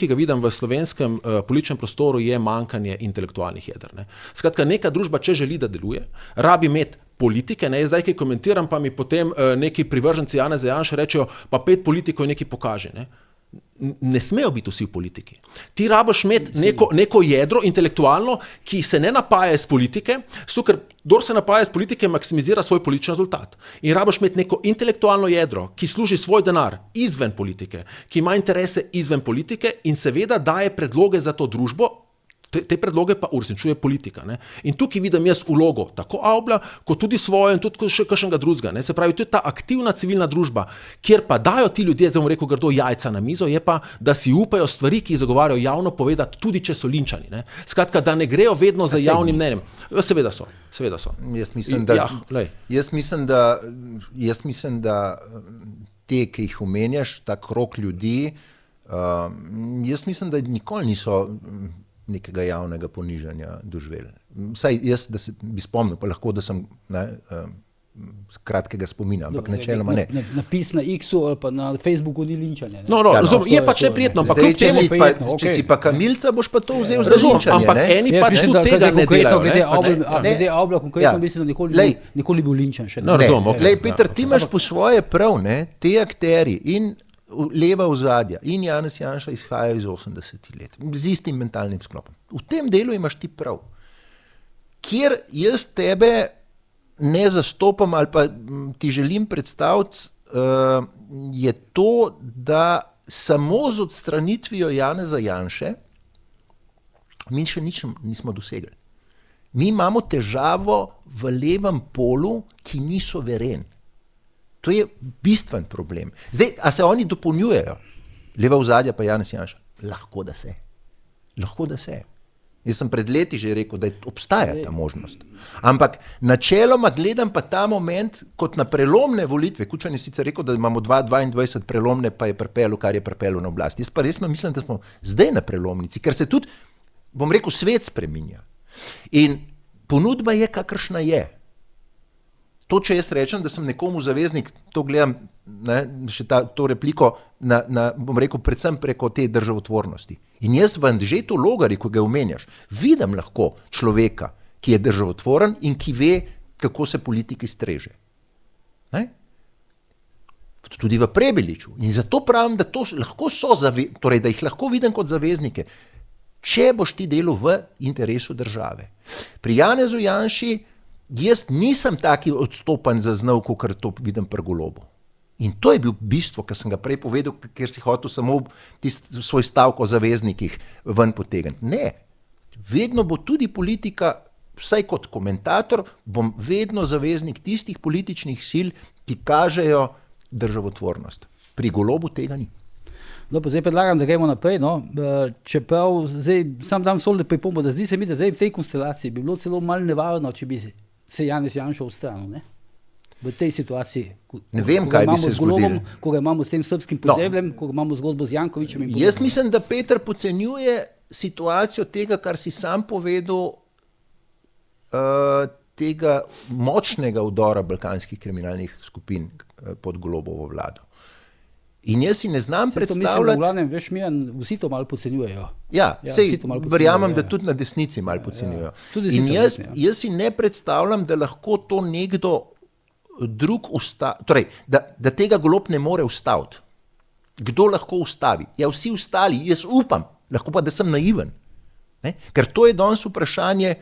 ki ga vidim v slovenskem političnem prostoru, je manjkanje intelektualnih jeder. Ne. Skratka, neka družba, če želi, da deluje, rabi imeti politike, ne, zdaj, ki komentiram, pa mi potem neki privrženci Janeza Janše rečejo, pa 5 politikov nekaj pokaže. Ne. Ne smejo biti vsi v politiki. Ti rabiš imeti neko jedro intelektualno, ki se ne napaja iz politike, ker kdor se napaja iz politike, maksimizira svoj politični rezultat. In rabiš imeti neko intelektualno jedro, ki služi svoj denar izven politike, ki ima interese izven politike in seveda daje predloge za to družbo, te predloge pa uresničuje politika. Ne? In tukaj vidim jaz vlogo tako Avbla, kot tudi svojo in tudi še kakšnega drugega. Ne? Se pravi, to je ta aktivna civilna družba, kjer pa dajo ti ljudje, zdaj bom rekel grdo, jajca na mizo, je pa, da si upajo stvari, ki jih zagovarjajo javno povedati, tudi če so linčani. Ne? Skratka, da ne grejo vedno za javnim mnenjem. Seveda so. Jaz mislim, da te, ki jih omenjaš, ta krog ljudi, jaz mislim, da nikoli niso nekega javnega ponižanja doživeli. Vsaj jaz, da se bi spomnil, pa lahko, da sem kratkega spomina, ampak načeloma ne. Napis na X-u ali pa na Facebooku ni linčanje. Je pač neprijetno. Zdaj, če si pa kamilca, boš pa to vzel za linčanje. Ampak eni pač tudi tega ne delajo. Glede Avla, konkretno mislim, da nikoli bil linčan še. Peter, ti imaš po svoje prav, te akteri in leva ozadja in Janez Janša izhajajo iz 80 let, z istim mentalnim sklopom. V tem delu imaš ti prav. Kjer jaz tebe ne zastopam ali pa ti želim predstaviti, je to, da samo z odstranitvijo Janeza Janše mi še nič nismo dosegli. Mi imamo težavo v levem polu, ki ni suveren. To je bistven problem. Zdaj, a se oni dopolnjujejo? Leva ozadja pa Janez Janša? Lahko da se. Lahko da se. Jaz sem pred leti že rekel, da obstaja ta možnost. Ampak načeloma gledam pa ta moment kot na prelomne volitve. Kučan je sicer rekel, da imamo 2022 prelomne, pa je pripeljal, kar je pripeljal na oblast. Jaz pa resno mislim, da smo zdaj na prelomnici, ker se tudi, bom rekel, svet spreminja. In ponudba je, kakršna je. To, če jaz rečem, da sem nekomu zaveznik, to gledam, še to repliko, bom rekel, predvsem preko te državotvornosti. In jaz v Anžetu Logarju, ko ga omenjaš, vidim lahko človeka, ki je državotvoren in ki ve, kako se politiki streže. Tudi v Prebiliču. In zato pravim, da to lahko torej, da jih lahko vidim kot zaveznike, če boš ti delal v interesu države. Pri Janezu Janši jaz nisem taki odstopan zaznav, kakor to vidim pri Golobu. In to je bil bistvo, kar sem ga prej povedal, ker si hotel samo svoj stavek o zaveznikih ven potegniti. Ne, vedno bo tudi politika, vsaj kot komentator, bom vedno zaveznik tistih političnih sil, ki kažejo državotvornost. Pri Golobu tega ni. Zdaj predlagam, da gremo naprej. Čeprav zdaj sam dam solne pripombo, da zdi se mi, da zdaj v tej konstelaciji bi bilo celo malo nevarno, če bi se Janez Janša ustranil, v tej situaciji. Ne vem, kaj bi se zgodilo. Ko ga imamo s tem srbskim Podzemljem, ko ga imamo zgodbo z Jankovićem. Jaz mislim, da Peter podcenjuje situacijo tega, kar si sam povedal, tega močnega vdora balkanskih kriminalnih skupin pod Golobovo vlado. In jaz si ne znam predstavljati... V glavnem, veš, vsi to malo podcenjujejo. Verjamem, da tudi na desnici malo podcenjujejo. In jaz si ne predstavljam, da lahko to nekdo drug torej, da tega Golob ne more ustaviti. Kdo lahko ustavi? Ja, vsi ostali, jaz upam, lahko pa, da sem naiven. Ker to je danes vprašanje,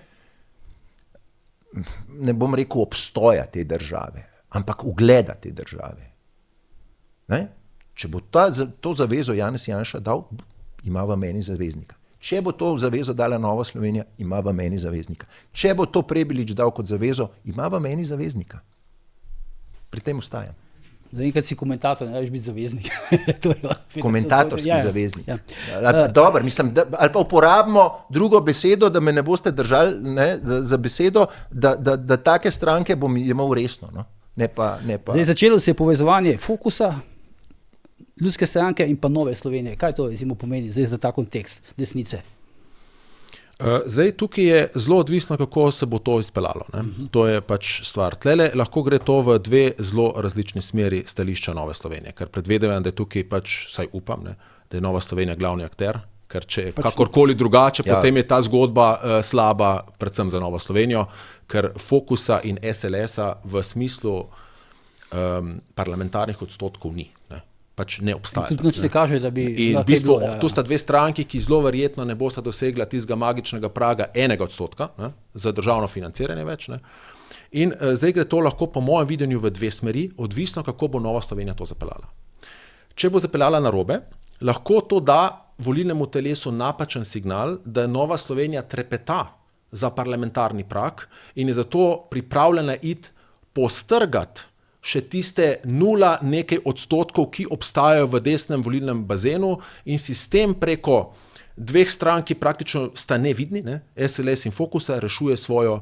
ne bom rekel obstoja te države, ampak ugleda te države. Če bo to zavezo Janez Janša dal, ima v meni zaveznika. Če bo to zavezo dala Nova Slovenija, ima v meni zaveznika. Če bo to Prebilič dal kot zavezo, ima v meni zaveznika. Pri tem ostajam. Zdaj, enkrat si komentator, ne veš biti zaveznik. Komentatorski zaveznik. Dobro, mislim, ali pa uporabimo drugo besedo, da me ne boste držali za besedo, da take stranke bom imel resno. Ne pa. Zdaj, začelo se je povezovanje Fokusa, Ljudske stranke in pa Nove Slovenije. Kaj to pomeni zdaj za ta kontekst desnice? Zdaj, tukaj je zelo odvisno, kako se bo to izpeljalo. To je pač stvar. Tlele lahko gre to v dve zelo različni smeri stališča Nove Slovenije, ker predvidevam, da je tukaj pač, saj upam, da je Nova Slovenija glavni akter, ker če je kakorkoli drugače, potem je ta zgodba slaba, predvsem za Novo Slovenijo, ker Fokusa in SLS-a v smislu parlamentarnih odstotkov ni. Pač ne obstaja. Tudi nič ne kaže, da bi... In v bistvu, to sta dve stranki, ki zelo verjetno ne bosta dosegla tistega magičnega praga 1%, za državno financiranje več. In zdaj gre to lahko po mojem videnju v dve smeri, odvisno, kako bo Nova Slovenija to zapeljala. Če bo zapeljala narobe, lahko to da volilnemu telesu napačen signal, da Nova Slovenija trepeta za parlamentarni prag in je zato pripravljena iti postrgati še tiste 0 nekaj odstotkov, ki obstajajo v desnem volilnem bazenu in si s tem preko dveh strank, ki praktično sta nevidni, ne? SLS in Fokusa, rešuje svojo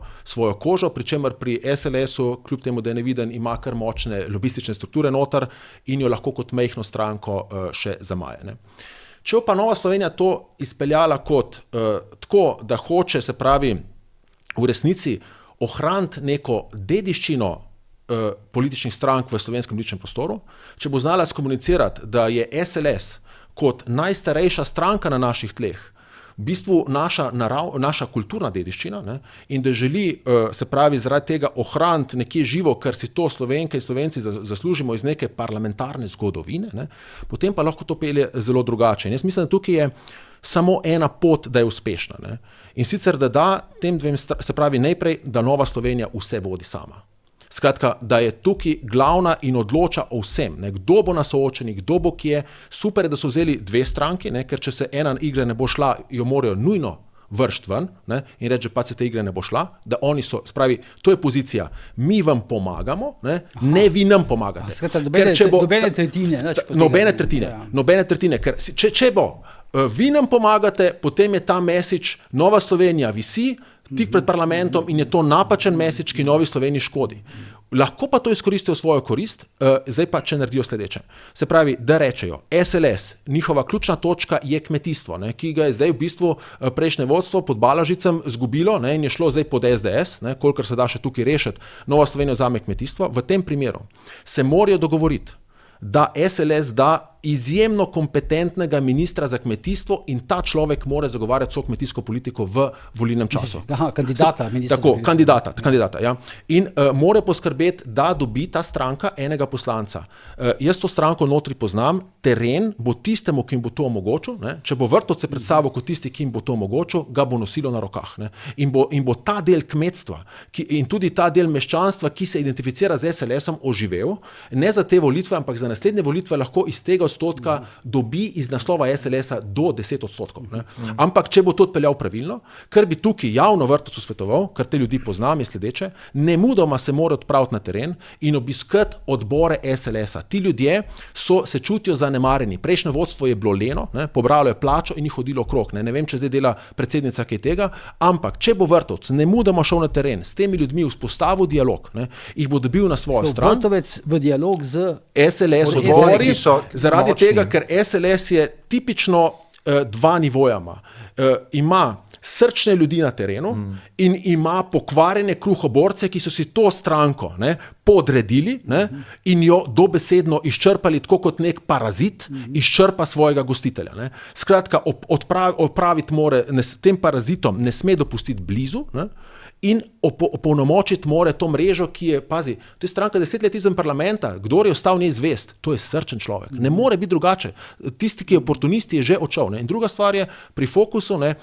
kožo, pri čemer pri SLS-u, kljub temu, da je neviden, ima kar močne lobistične strukture noter in jo lahko kot majhno stranko še zamaje. Ne? Če pa Nova Slovenija to izpeljala kot tako, da hoče, se pravi, v resnici ohraniti neko dediščino političnih strank v slovenskem političnem prostoru, če bo znala skomunicirati, da je SLS kot najstarejša stranka na naših tleh v bistvu naša kulturna dediščina, ne, in da želi, se pravi, zaradi tega ohraniti nekje živo, ker si to Slovenke in Slovenci zaslužimo iz neke parlamentarne zgodovine, ne, potem pa lahko to pelje zelo drugače. In jaz mislim, da tukaj je samo ena pot, da je uspešna. Ne. In sicer, da tem dvem, se pravi, najprej, da Nova Slovenija vse vodi sama. Skratka, da je tukaj glavna in odloča o vsem, ne, kdo bo na soočenju, kdo bo kje. Super je, da so vzeli dve stranki, ne, ker če se ena igra ne bo šla, jo morajo nujno vršiti ven, ne, in reči, pa se te igre ne bo šla, da oni so, spravi, to je pozicija, mi vam pomagamo, ne vi nam pomagate. Skratka, nobene tretjine. Nobene tretjine, ker če bo vi nam pomagate, potem je ta message Nova Slovenija visi tik pred parlamentom in je to napačen message, ki Novi Sloveniji škodi. Lahko pa to izkoristijo v svojo korist, zdaj pa, če naredijo sledeče. Se pravi, da rečejo, SLS, njihova ključna točka je kmetijstvo, ne, ki ga je zdaj v bistvu prejšnje vodstvo pod Balažicem zgubilo, ne, in je šlo zdaj pod SDS, ne, kolikor se da še tukaj rešiti, Nova Slovenija vzame kmetijstvo. V tem primeru se morajo dogovoriti, da SLS da izjemno kompetentnega ministra za kmetijstvo in ta človek mora zagovarjati vso kmetijsko politiko v volilnem času. Kandidata. Tako, kandidata, ja. In mora poskrbeti, da dobi ta stranka enega poslanca. Jaz to stranko notri poznam, teren bo tistemu, ki jim bo to omogočil, ne? Če bo Vrtovce predstavil kot tisti, ki jim bo to omogočil, ga bo nosilo na rokah. Ne? In bo ta del kmetstva in tudi ta del meščanstva, ki se identificira z SLS-om, oživel, ne za te volitve, ampak za naslednje volitve lahko iz tega odstotka dobi iz naslova SLS-a do 10%. Ne? Ampak, če bo to odpeljal pravilno, kar bi tukaj javno Vrtovcu svetoval, kar te ljudi poznam, je sledeče, nemudoma se mora odpraviti na teren in obiskati odbore SLS-a. Ti ljudje se čutijo zanemarjeni. Prejšnje vodstvo je bilo leno, ne? Pobralo je plačo in jih hodilo okrog. Ne vem, če zdaj dela predsednica kaj tega, ampak če bo Vrtovec nemudoma šel na teren, s temi ljudmi vzpostavil dialog, ne? Jih bo dobil na svojo stran. Vrtovec v dialog z SLS odbori, zaradi tega, ker SLS je tipično dva nivojama. Ima srčne ljudi na terenu in ima pokvarjene kruhoborce, ki so si to stranko, ne, podredili, ne, in jo dobesedno izčrpali tako kot nek parazit izčrpa svojega gostitelja. Ne. Skratka, odpraviti more, tem parazitom ne sme dopustiti blizu, ne, in opolnomočiti more to mrežo, ki je, pazi, to je stranka 10 let izven parlamenta, kdor je ostal njej zvest, to je srčen človek. Ne more biti drugače. Tisti, ki je oportunisti, je že odšel. Ne. In druga stvar je, pri Fokusu, ne,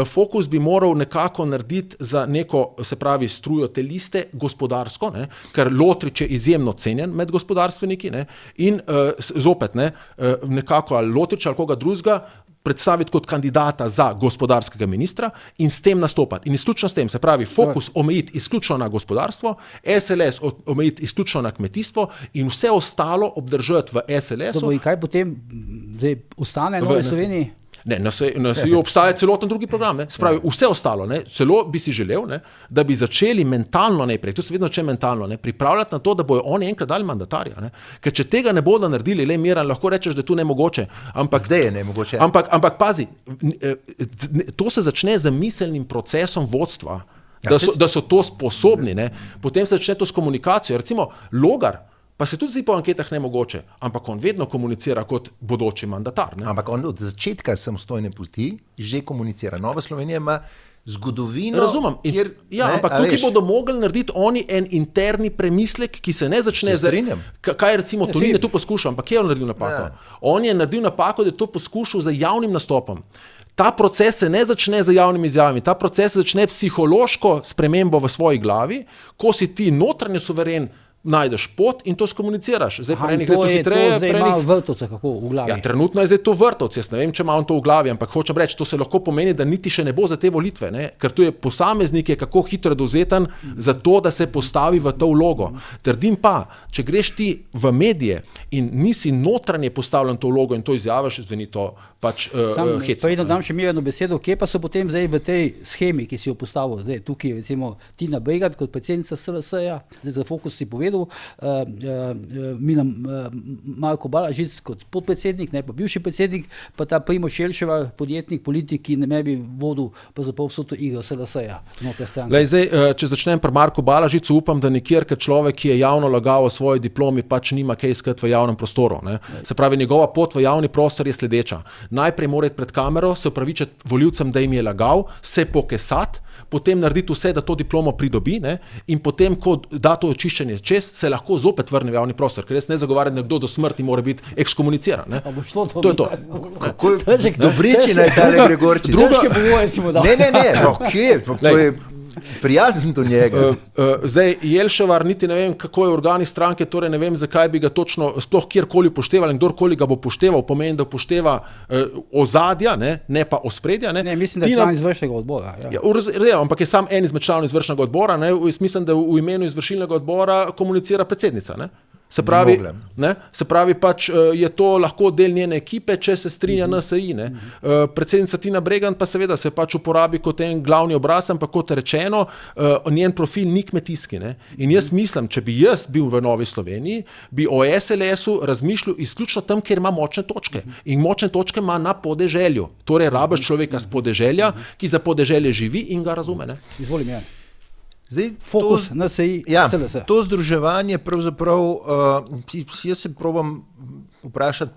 Fokus bi moral nekako narediti za neko, se pravi, strujo te liste gospodarsko, ne, ker Lotrič je izjemno cenjen med gospodarstveniki, ne, in zopet, ne, nekako ali Lotrič ali koga drugega predstaviti kot kandidata za gospodarskega ministra in s tem nastopati. In izključno s tem, se pravi, Fokus omejiti izključno na gospodarstvo, SLS omejiti izključno na kmetijstvo in vse ostalo obdržati v SLS-u. In kaj potem zdaj ostane v Novi Sloveniji? Ne, na SIU obstaja celoten drugi program, ne? Spravi, vse ostalo, ne? Celo bi si želel, ne? Da bi začeli mentalno najprej, to se vedno če mentalno, ne? Pripravljati na to, da bojo oni enkrat dali mandatarja, ne? Ker če tega ne bodo naredili, le Miran, lahko rečeš, da je to nemogoče, ampak zdaj je nemogoče. Ampak pazi, to se začne z miselnim procesom vodstva, da so to sposobni, ne? Potem se začne to s komunikacijo, recimo Logar, pa se tudi zdi po anketah nemogoče, ampak on vedno komunicira kot bodoči mandatar. Ne? Ampak on od začetka samostojne poti že komunicira. Nova Slovenija ima zgodovino. Razumem. Ampak tukaj bodo mogli narediti oni en interni premislek, ki se ne začne kaj recimo Tonin je tu poskušal, ampak kje je on naredil napako? On je naredil napako, da je to poskušal z javnim nastopom. Ta proces se ne začne z javnimi izjavami, ta proces se začne psihološko spremembo v svoji glavi, ko si ti notranji suveren, najdeš pot in to skomuniciraš. Zdaj to zdaj ima Vrtovce kako v glavi? Ja, trenutno je zdaj to Vrtovce, jaz ne vem, če ima on to v glavi, ampak hočem reči, to se lahko pomeni, da niti še ne bo za te volitve, ne? Ker tu je posameznik, je kako hitro dovzeten za to, da se postavi v to vlogo. Trdim pa, če greš ti v medije in nisi notranje postavljen to vlogo in to izjavaš, zveni to pač hecno. Preden dam še Mirjanu besedo, kje pa so potem zdaj v tej shemi, ki si jo postavil, zdaj tukaj recimo Tina Bregant kot predsednica SLS-ja, zdaj za Fokus si povedal, Milan Marko Balažic kot podpredsednik, ne pa bivši predsednik, pa ta Primož Jelševa, podjetnik, politik, ki ne bi vodil pravzaprav vso to igro SLS-ja znotraj stranke. Zdaj, če začnem pri Marku Balažicu, upam, da nikjer, ker človek, ki je javno lagal o svoji diplomi, pač nima kaj iskati v javnem prostoru. Ne? Se pravi, njegova pot v javni prostor je sledeča. Najprej mora iti pred kamero, se opravičiti volivcem, da jim je lagal, se pokesati, potem narediti vse, da to diplomo pridobi, ne? In potem, ko da to očiščenje čez, se lahko zopet vrne v javni prostor, ker jaz ne zagovarjam, da kdo do smrti mora biti ekskomuniciran. Ne? To je to. Dobričina je tale Gregorčič. Druge povoje si mu dal. Ne, to je prijazen do njega. Zdaj, Jelševar, niti ne vem, kako je organi stranke, torej ne vem, zakaj bi ga točno sploh kjerkoli upošteval in kdorkoli ga bo upošteval, pomeni, da upošteva ozadja, ne pa ospredja. Ne, mislim, da je član izvršnega odbora. Ja, ampak je sam en izmed članov izvršnega odbora, ne, mislim, da v imenu izvršilnega odbora komunicira predsednica, ne. Se pravi pač je to lahko del njene ekipe, če se strinja NSI. Ne? Predsednica Tina Bregant pa seveda se pač uporabi kot en glavni obraz, ampak kot rečeno, njen profil ni kmetijski. Ne? In jaz mislim, če bi jaz bil v Novi Sloveniji, bi o SLS-u razmišljal izključno tam, kjer ima močne točke. In močne točke ima na podeželju. Torej rabiš človeka z podeželja, ki za podeželje živi in ga razume. Ne? Izvolim, ja. Zdaj, Fokus, NSI, SLS. To združevanje pravzaprav, jaz se probam vprašati,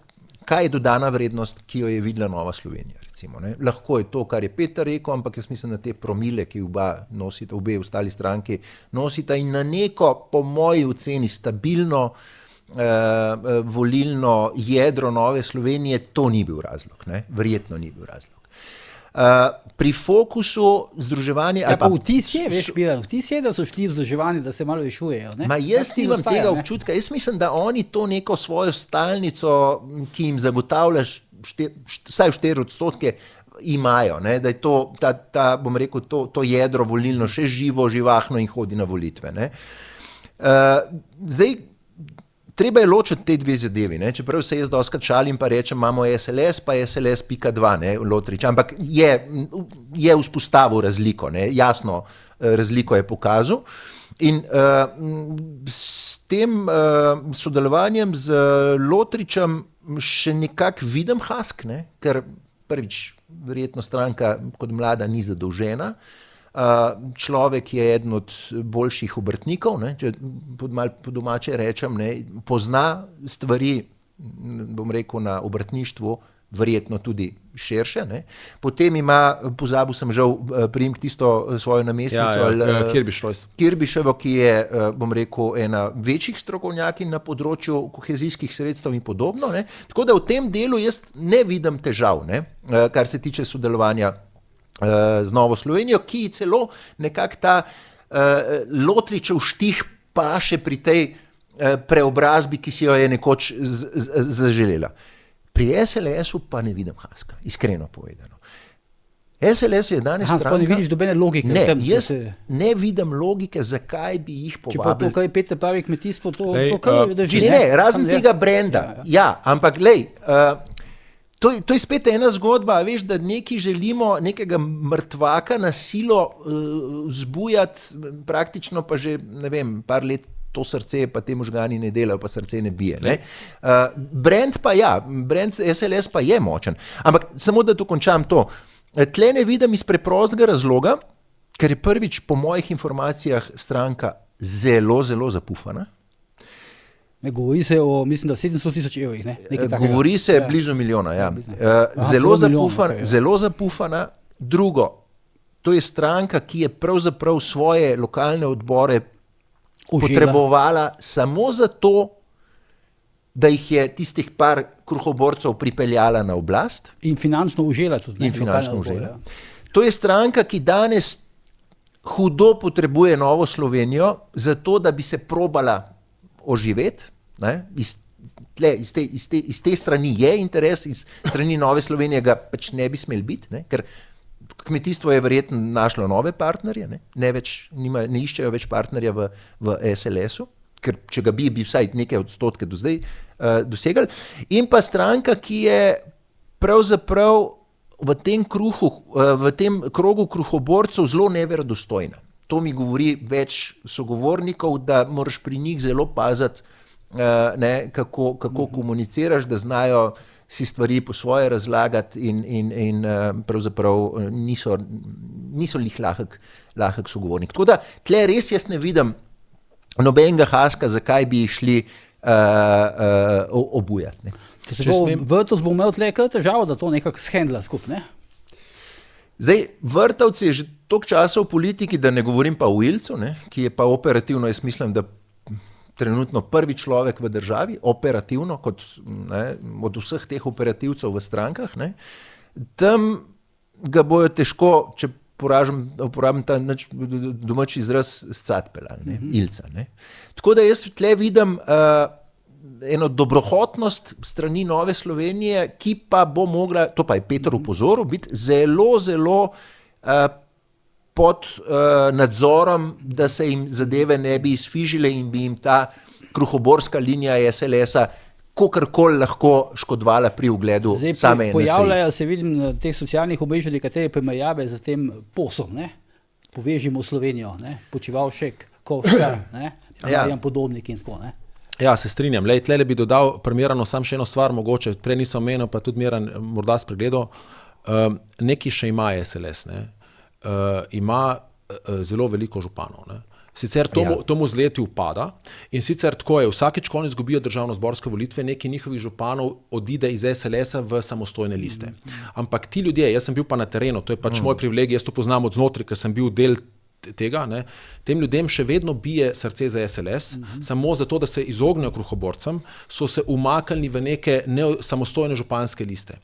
kaj je dodana vrednost, ki jo je videla Nova Slovenija. Recimo, ne? Lahko je to, kar je Peter rekel, ampak jaz mislim, da te promile, ki obe ostali stranki nosita in na neko, po moji oceni, stabilno volilno jedro Nove Slovenije, to ni bil razlog. Ne? Verjetno ni bil razlog. Pri Fokusu združevanje... Ja, pa vtis je, da so šli v združevanje, da se malo rešujejo. Jaz nimam tega občutka. Jaz mislim, da oni to neko svojo stalnico, ki jim zagotavlja vsaj 4% imajo, ne? Da je to, bom rekel, to jedro volilno še živo, živahno in hodi na volitve. Ne? Zdaj, treba je ločiti te dve zadevi, ne? Čeprav se jaz doskrat šalim pa rečem, imamo SLS pa SLS.2, ne, Lotrič, ampak je vzpostavil razliko, ne? Jasno, razliko je pokazal in s tem sodelovanjem z Lotričem še nekako vidim hask, ne? Ker prvič, verjetno stranka kot mlada ni zadolžena, človek je eden od boljših obrtnikov, ne, če po domače rečem, ne, pozna stvari, bom rekel, na obrtništvu, verjetno tudi širše. Ne. Potem ima, pozabil sem žal priimek tisto svojo namestnico, Kirbiševo, ki je, bom rekel, ena večjih strokovnjakinj na področju kohezijskih sredstev in podobno. Ne. Tako da v tem delu jaz ne vidim težav, ne, kar se tiče sodelovanja z Novo Slovenijo, ki celo nekako ta Lotričev štih paše pri tej preobrazbi, ki si jo je nekoč zaželela. Pri SLS-u pa ne vidim haska, iskreno povedano. SLS je danes stranka... Pa ne vidiš dobene logike? Ne, jaz ne vidim logike, zakaj bi jih povabili. Če pa to, kaj Peter pravi kmetijstvo, to kaj drži? Ne, razen tega brenda. Ja, ampak glej... To je spet ena zgodba, veš, da neki želimo nekega mrtvaka na silo vzbujati, praktično pa že, ne vem, par let to srce, pa te možgani ne delajo, pa srce ne bije. Ne? Brand pa ja, brand SLS pa je močen. Ampak samo da to končam to. Tle ne vidim iz preprostega razloga, ker je prvič po mojih informacijah stranka zelo, zelo zapufana. Govori se o, mislim, da 700,000 evrih. Govori se blizu milijona, ja. Zelo zapufana. Drugo, to je stranka, ki je pravzaprav svoje lokalne odbore potrebovala samo zato, da jih je tistih par kruhoborcev pripeljala na oblast. In finančno užela tudi. To je stranka, ki danes hudo potrebuje Novo Slovenijo, zato da bi se probala oživeti. Iz te strani je interes, iz strani Nove Slovenije ga pač ne bi smel biti, ne? Ker kmetijstvo je verjetno našlo nove partnerje, ne iščejo več partnerja v SLS-u, ker če ga bi vsaj nekaj odstotke do zdaj dosegali. In pa stranka, ki je pravzaprav v tem krogu kruhoborcev zelo neverodostojna. To mi govori več sogovornikov, da moraš pri njih zelo paziti, kako komuniciraš, da znajo si stvari po svoje razlagati in pravzaprav niso lih lahek sogovornik. Tako da tle res jaz ne vidim nobenega haska, zakaj bi šli obujati. Vrtovec bo imel tle težavo, da to nekako shendla skupaj, ne? Zdaj, Vrtovec je že toliko časa v politiki, da ne govorim pa o Ilcu, ki je pa operativno, jaz mislim, da trenutno prvi človek v državi, operativno, kot od vseh teh operativcev v strankah. Tam ga bojo težko, če uporabim ta domači izraz, scatpeljali, Ilca. Tako da jaz tle vidim eno dobrohotnost strani Nove Slovenije, ki pa bo mogla, to pa je Peter upozoril, biti zelo, zelo pod nadzorom, da se jim zadeve ne bi izfižile in bi jim ta kruhoborska linija SLS-a kakorkoli lahko škodovala pri ugledu same NSI. Pojavljajo se, vidim, na teh socialnih omrežjih nekatere primerjave z tem posom, Povežimo Slovenijo, Počivalšek, Kovškar, Marjan Podobnik in tako, Ja, se strinjam. Tle bi dodal primerano samo še eno stvar, mogoče prej nisem omenil, pa tudi Miran morda spregledal. Nekaj še ima SLS, ima zelo veliko županov. Sicer tomu z leti upada in sicer tako je, vsakič, ko oni izgubijo državnozborske volitve, neki njihovih županov odide iz SLS-a v samostojne liste. Ampak ti ljudje, jaz sem bil pa na terenu, to je pač moj privilegij, jaz to poznam od znotraj, ker sem bil del tega, tem ljudem še vedno bije srce za SLS, samo zato, da se izognejo kruhoborcem, so se umaknili v neke samostojne županske liste.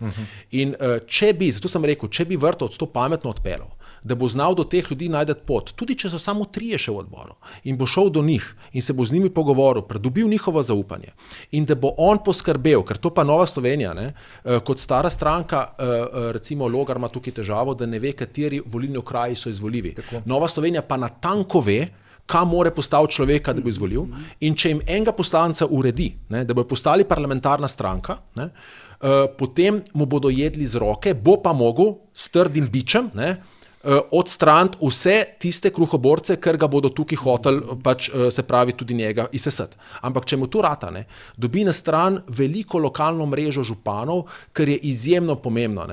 In zato sem rekel, če bi Vrtovec to pametno odpeljal, da bo znal do teh ljudi najdeti pot, tudi če so samo 3 še v odboru, in bo šel do njih in se bo z njimi pogovoril, pridobil njihovo zaupanje in da bo on poskrbel, ker to pa Nova Slovenija, kot stara stranka, recimo Logar ima tukaj težavo, da ne ve, kateri volilni okraji so izvoljivi. Tako. Nova Slovenija pa natanko ve, kam more postaviti človeka, da bo izvolil, in če jim enega poslanca uredi, da bo postali parlamentarna stranka, potem mu bodo jedli z roke, bo pa mogel s trdim bičem, odstraniti vse tiste kruhoborce, ker ga bodo tukaj hoteli, se pravi tudi njega izsesati. Ampak če mu to rata, dobi na stran veliko lokalno mrežo županov, kar je izjemno pomembno.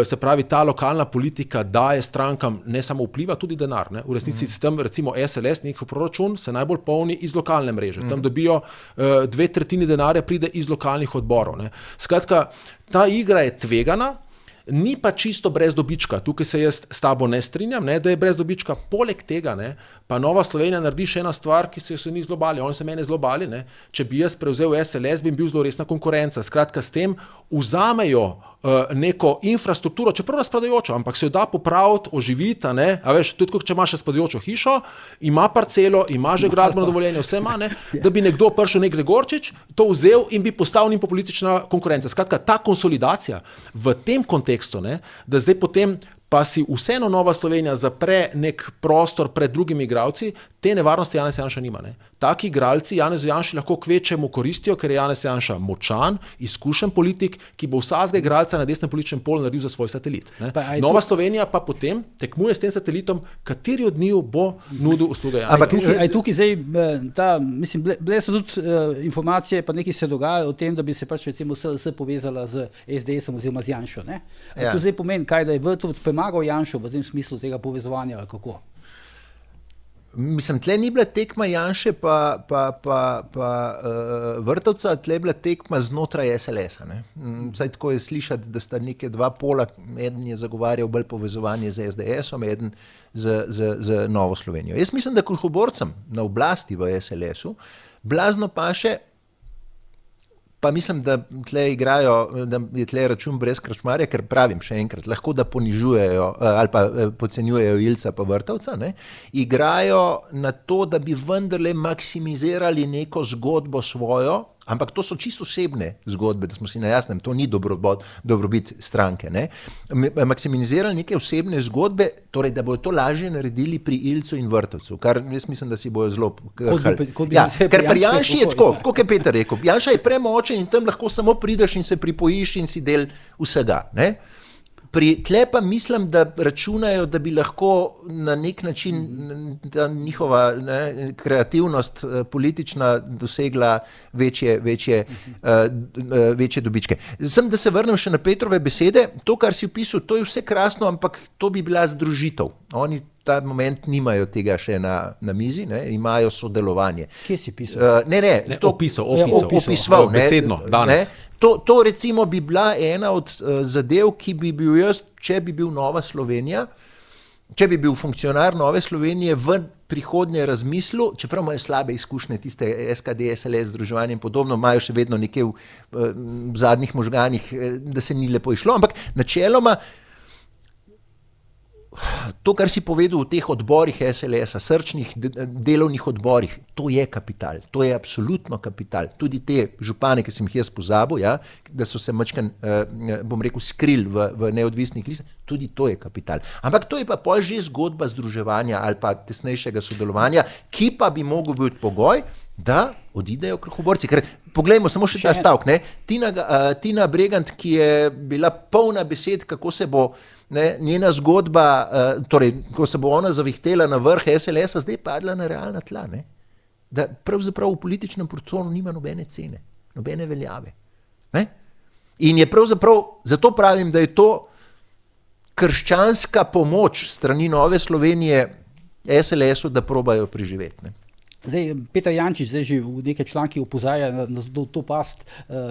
Se pravi, ta lokalna politika daje strankam ne samo vpliva, tudi denar. V resnici s tem, recimo SLS, njihov proračun se najbolj polni iz lokalne mreže. Tam dobijo 2/3 denarja pride iz lokalnih odborov. Skratka, ta igra je tvegana, ni pa čisto brez dobička. Tukaj se jaz s tabo ne strinjam, da je brez dobička. Poleg tega, pa Nova Slovenija naredi še ena stvar, ki se ni zelo bali. Oni se mene zelo bali. Če bi jaz prevzel SLS, bi bil zelo resna konkurenca. Skratka, s tem vzamejo neko infrastrukturo, čeprav razpadajočo, ampak se jo da popraviti, oživiti, a veš, tudi če imaš razpadajočo hišo, ima parcelo, ima že gradbeno dovoljenje, vse ima, da bi nekdo prišel, nek Gregorčič, to vzel in bi postal njim politična konkurenca. Skratka, ta konsolidacija v tem kontekstu, da zdaj potem pa si vseeno Nova Slovenija zapre nek prostor pred drugimi igralci, te nevarnosti Janez Janša nima. Taki igralci Janezu Janši lahko kvečemu koristijo, ker je Janez Janša močan, izkušen politik, ki bo vsakega igralca na desnem političnem polu naredil za svoj satelit. Nova Slovenija pa potem tekmuje s tem satelitom, kateri od njiju bo nudil usluge Janeza. Ampak tukaj zdaj, bile so tudi informacije, pa nekaj se dogaja o tem, da bi se pač recimo SLS povezala z SDS-om oziroma z Janšo. To zdaj pomeni, kaj, da je Vrtovec premagal Janšo v tem smislu tega povezovanja, ali kako? Tle ni bila tekma Janše pa Vrtovca, tle je bila tekma znotraj SLS-a. Vsaj tako je slišati, da sta neke dva pola, eden je zagovarjal bolj povezovanje z SDS-om, eden z Novo Slovenijo. Jaz mislim, da kruhoborcem na oblasti v SLS-u blazno paše, pa mislim, da tle igrajo, da je tle račun brez Kračmarja, ker pravim še enkrat, lahko da ponižujejo ali pa podcenjujejo Ilca pa Vrtovca, igrajo na to, da bi vendarle maksimizirali neko zgodbo svojo Ampak to so čisto osebne zgodbe, da smo si na jasnem, to ni dobrobit stranke. Ne? Maksimizirali neke osebne zgodbe, torej da bodo to lažje naredili pri Ilcu in Vrtovcu, kar jaz mislim, da si bojo zelo ker pri Janši je tako, kot je Peter rekel, Janša je premočen in tam lahko samo prideš in se pripojiš in si del vsega. Ne? Pri tle pa mislim, da računajo, da bi lahko na nek način ta njihova kreativnost politična dosegla večje dobičke. Sem, da se vrnem še na Petrove besede, to, kar si opisal, to je vse krasno, ampak to bi bila združitev. Oni ta moment nimajo tega še na mizi, ne, imajo sodelovanje. Kje si pisal? Opisoval. Besedno, danes. To recimo bi bila ena od zadev, ki bi bil jaz, če bi bil Nova Slovenija, če bi bil funkcionar Nove Slovenije v prihodnje razmislu, čeprav imajo slabe izkušnje, tiste SKD, SLS, združevanje in podobno, imajo še vedno nekje v zadnjih možganih, da se ni lepo išlo, ampak načeloma to, kar si povedal v teh odborih SLS-a, srčnih delovnih odborih, to je kapital, to je absolutno kapital. Tudi te župane, ki sem jih jaz pozabil, ja, da so se mačkan, bom rekel, skrili v neodvisnih listah, tudi to je kapital. Ampak to je pa pol že zgodba združevanja ali pa tesnejšega sodelovanja, ki pa bi mogel biti pogoj, da odidejo kruhoborci. Ker poglejmo samo še ta stavek, ne? Tina Bregant, ki je bila polna besed, kako se bo njena zgodba, torej, ko se bo ona zavihtela na vrh SLS-a, zdaj padla na realna tla, ne? Da pravzaprav v političnem prostoru nima nobene cene, nobene veljave. Ne? In je pravzaprav, zato pravim, da je to krščanska pomoč strani Nove Slovenije SLS-u, da probajo preživeti. Ne? Zdaj, Peter Jančič zdaj že v nekaj člankih opozarja na to past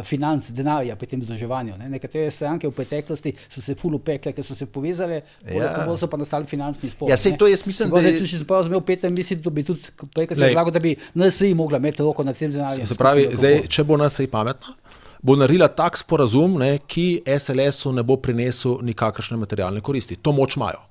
financ, denarja pri tem združevanju. Nekatere stranke v preteklosti so se ful upekle, ker so se povezale, bolj so pa nastali finančni spor. Ja, sej to jaz mislim, da je... Če si prav razumel, Peter, mislim, da bi tudi prej, se zlago, da bi NSI mogla imeti roko na tem denarju. Se pravi, zdaj, če bo NSI pametna, bo naredila tak sporazum, ki SLS-u ne bo prinesel nikakršne materialne koristi. To moč imajo.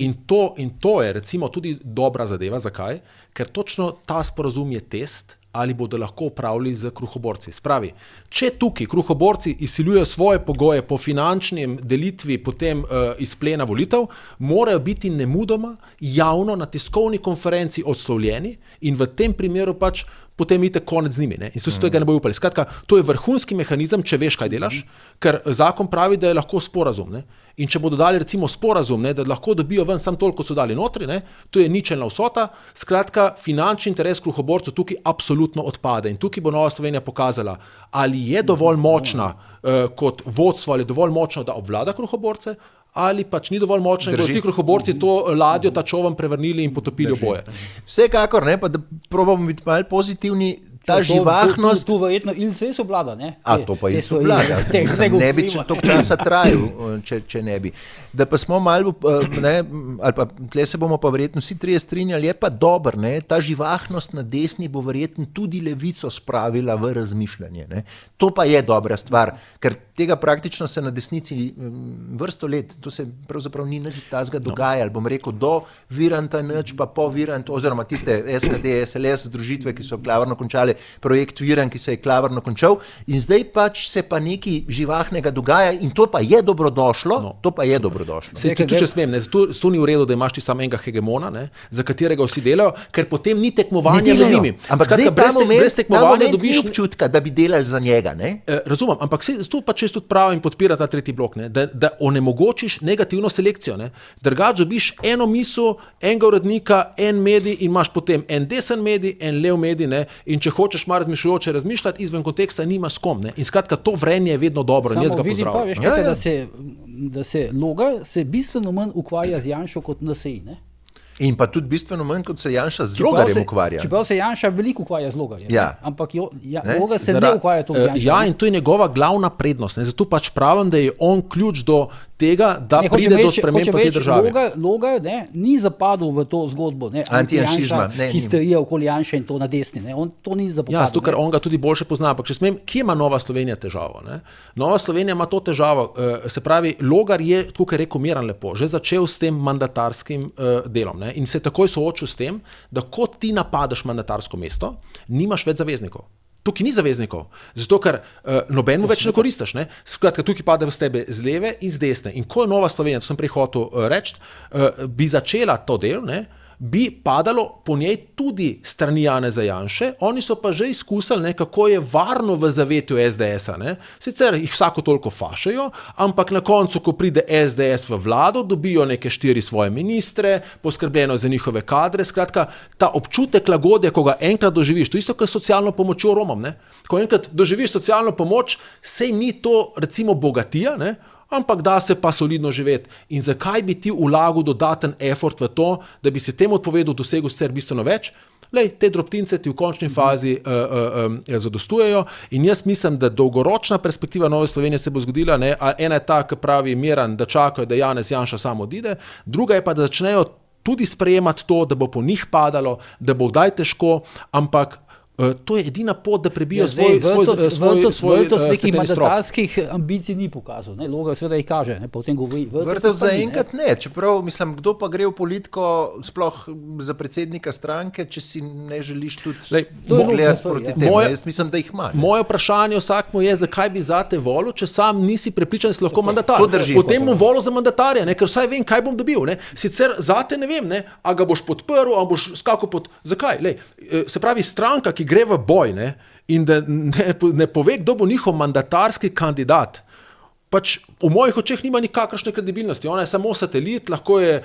In to je recimo tudi dobra zadeva. Zakaj? Ker točno ta sporazum je test, ali bodo lahko upravljali z kruhoborci. Spravi, če tukaj kruhoborci izsiljujejo svoje pogoje po finančnem delitvi potem izplena volitev, morajo biti nemudoma javno na tiskovni konferenci odslovljeni in v tem primeru pač potem idete konec z njimi. Ne? In so se tega ne bojo upali. Skratka, to je vrhunski mehanizem, če veš, kaj delaš, ker zakon pravi, da je lahko sporazum. Ne? In če bodo dali recimo sporazum, ne, da lahko dobijo ven sam toliko, so dali notri, ne? To je ničelna vsota. Skratka, finančni interes kruhoborcev tukaj absolutno odpade. In tukaj bo Nova Slovenija pokazala, ali je dovolj močna kot vodstvo, ali je dovolj močna, da obvlada kruhoborce, ali pač ni dovolj močno, da bodo ti kruhoborci to ladjo, ta čovn prevrnili in potopili oboje. Vsekakor, ne, pa da probamo biti malo pozitivni, ta živahnost... Tu verjetno Ilce so vlada, ne? To pa Ilce vlada. Ne bi toliko časa trajal, če ne bi. Da pa smo malo, ali pa tle se bomo pa verjetno vsi trije strinjali, je pa dober, ne? Ta živahnost na desni bo verjetno tudi levico spravila v razmišljanje. Ne? To pa je dobra stvar, ker tega praktično se na desnici vrsto let, to se pravzaprav ni nič tazga dogajalo, bom rekel, do Viranta nič, pa po Virantu, oziroma tiste SKD, SLS združitve, ki so klavrno končali projekt Virant, ki se je klavrno končal, in zdaj pač se pa nekaj živahnega dogaja in to pa je dobrodošlo, Če smem, to ni v redu, da imaš ti samo enega hegemona, ne, za katerega vsi delajo, ker potem ni tekmovanja med njimi. Ampak zdaj brez tekmovanja dobiš občutka, da bi delali za njega. Ne? Razumem, ampak tu pa če tudi pravim podpira ta tretji blok, ne, da onemogočiš negativno selekcijo. Ne. Drugače dobiš eno misel, enega urednika, en medij in imaš potem en desen medij, en lev medij, ne, in če hočeš malo razmišljajoče razmišljati, izven konteksta nima s kom. Ne. In skratka, to vrenje je vedno dobro. Samo vidim pa, veš, da se Logar se bistveno manj ukvarja z Janšo kot NSI, ne? In pa tudi bistveno manj, kot se Janša z Logarjem ukvarja. Čeprav se Janša veliko ukvarja z Logarjem. Ja. Ampak Logar se ne ukvarja to z Janšo. Ja, in to je njegova glavna prednost. Ne? Zato pač pravim, da je on ključ do tega, da pride do sprememb v tej državi. Logar ni zapadel v to zgodbo, antijanšizma, histerija okoli Janše in to na desni. Ne? On to ni zapadel. Ja, zato, ker on ga tudi boljše pozna. Ampak če smem, kje ima Nova Slovenija težavo? Ne? Nova Slovenija ima to težavo. Se pravi, Logar je, tako kot je rekel Miran lepo, že začel s tem mandatarskim delom. Ne? In se takoj soočil s tem, da kot ti napadaš mandatarsko mesto, nimaš več zaveznikov. tukaj ni zaveznikov, zato ker nobeno več ne koristiš. Ne? Skratka, tukaj pade v tebe z leve in z desne. In ko je Nova Slovenija, to sem prej hotel reči, bi začela to del, ne? Bi padalo po njej tudi strani Janeza Janše, oni so pa že izkusili, kako je varno v zavetju SDS-a. Ne? Sicer jih vsako toliko fašajo, ampak na koncu, ko pride SDS v vlado, dobijo neke 4 svoje ministre, poskrbljeno za njihove kadre, skratka, ta občutek lagodja, ko ga enkrat doživiš, to isto kot socialno pomočjo Romom, ne? Ko enkrat doživiš socialno pomoč, sej ni to recimo bogatija, ne? Ampak da se pa solidno živeti. In zakaj bi ti vlagal dodaten effort v to, da bi se temu odpovedal, dosegel sicer bistveno več? Lej, te drobtince ti v končni fazi zadostujejo in jaz mislim, da dolgoročna perspektiva Nove Slovenije se bo zgodila, ne? Ena je ta, ki pravi Miran, da čakajo, da Janez Janša sam odide, druga je pa, da začnejo tudi sprejemati to, da bo po njih padalo, da bo kdaj težko, ampak to je edina pot, da prebijo svoj nekih mandatarskih ambicij ni pokazal. Ne? Logar seveda jih kaže, ne? Potem govori. Vrtov zaenkrat ne, čeprav, mislim, kdo pa gre v politiko, sploh za predsednika stranke, če si ne želiš tudi gledati proti temu. Jaz mislim, da jih ima. Moje vprašanje vsakmu je, zakaj bi zate volil, če sam nisi prepričan, da si lahko mandatar. Potem mu volil za mandatarja, ne? Ker vsaj vem, kaj bom dobil. Ne? Sicer zate ne vem, ne? A ga boš podprl, a boš skakal pod... Zakaj? Lej, se pravi, stranka, ki gre v boj, ne, in da ne pove, kdo bo njihov mandatarski kandidat, pač v mojih očeh nima nikakršne kredibilnosti. Ona je samo satelit, lahko je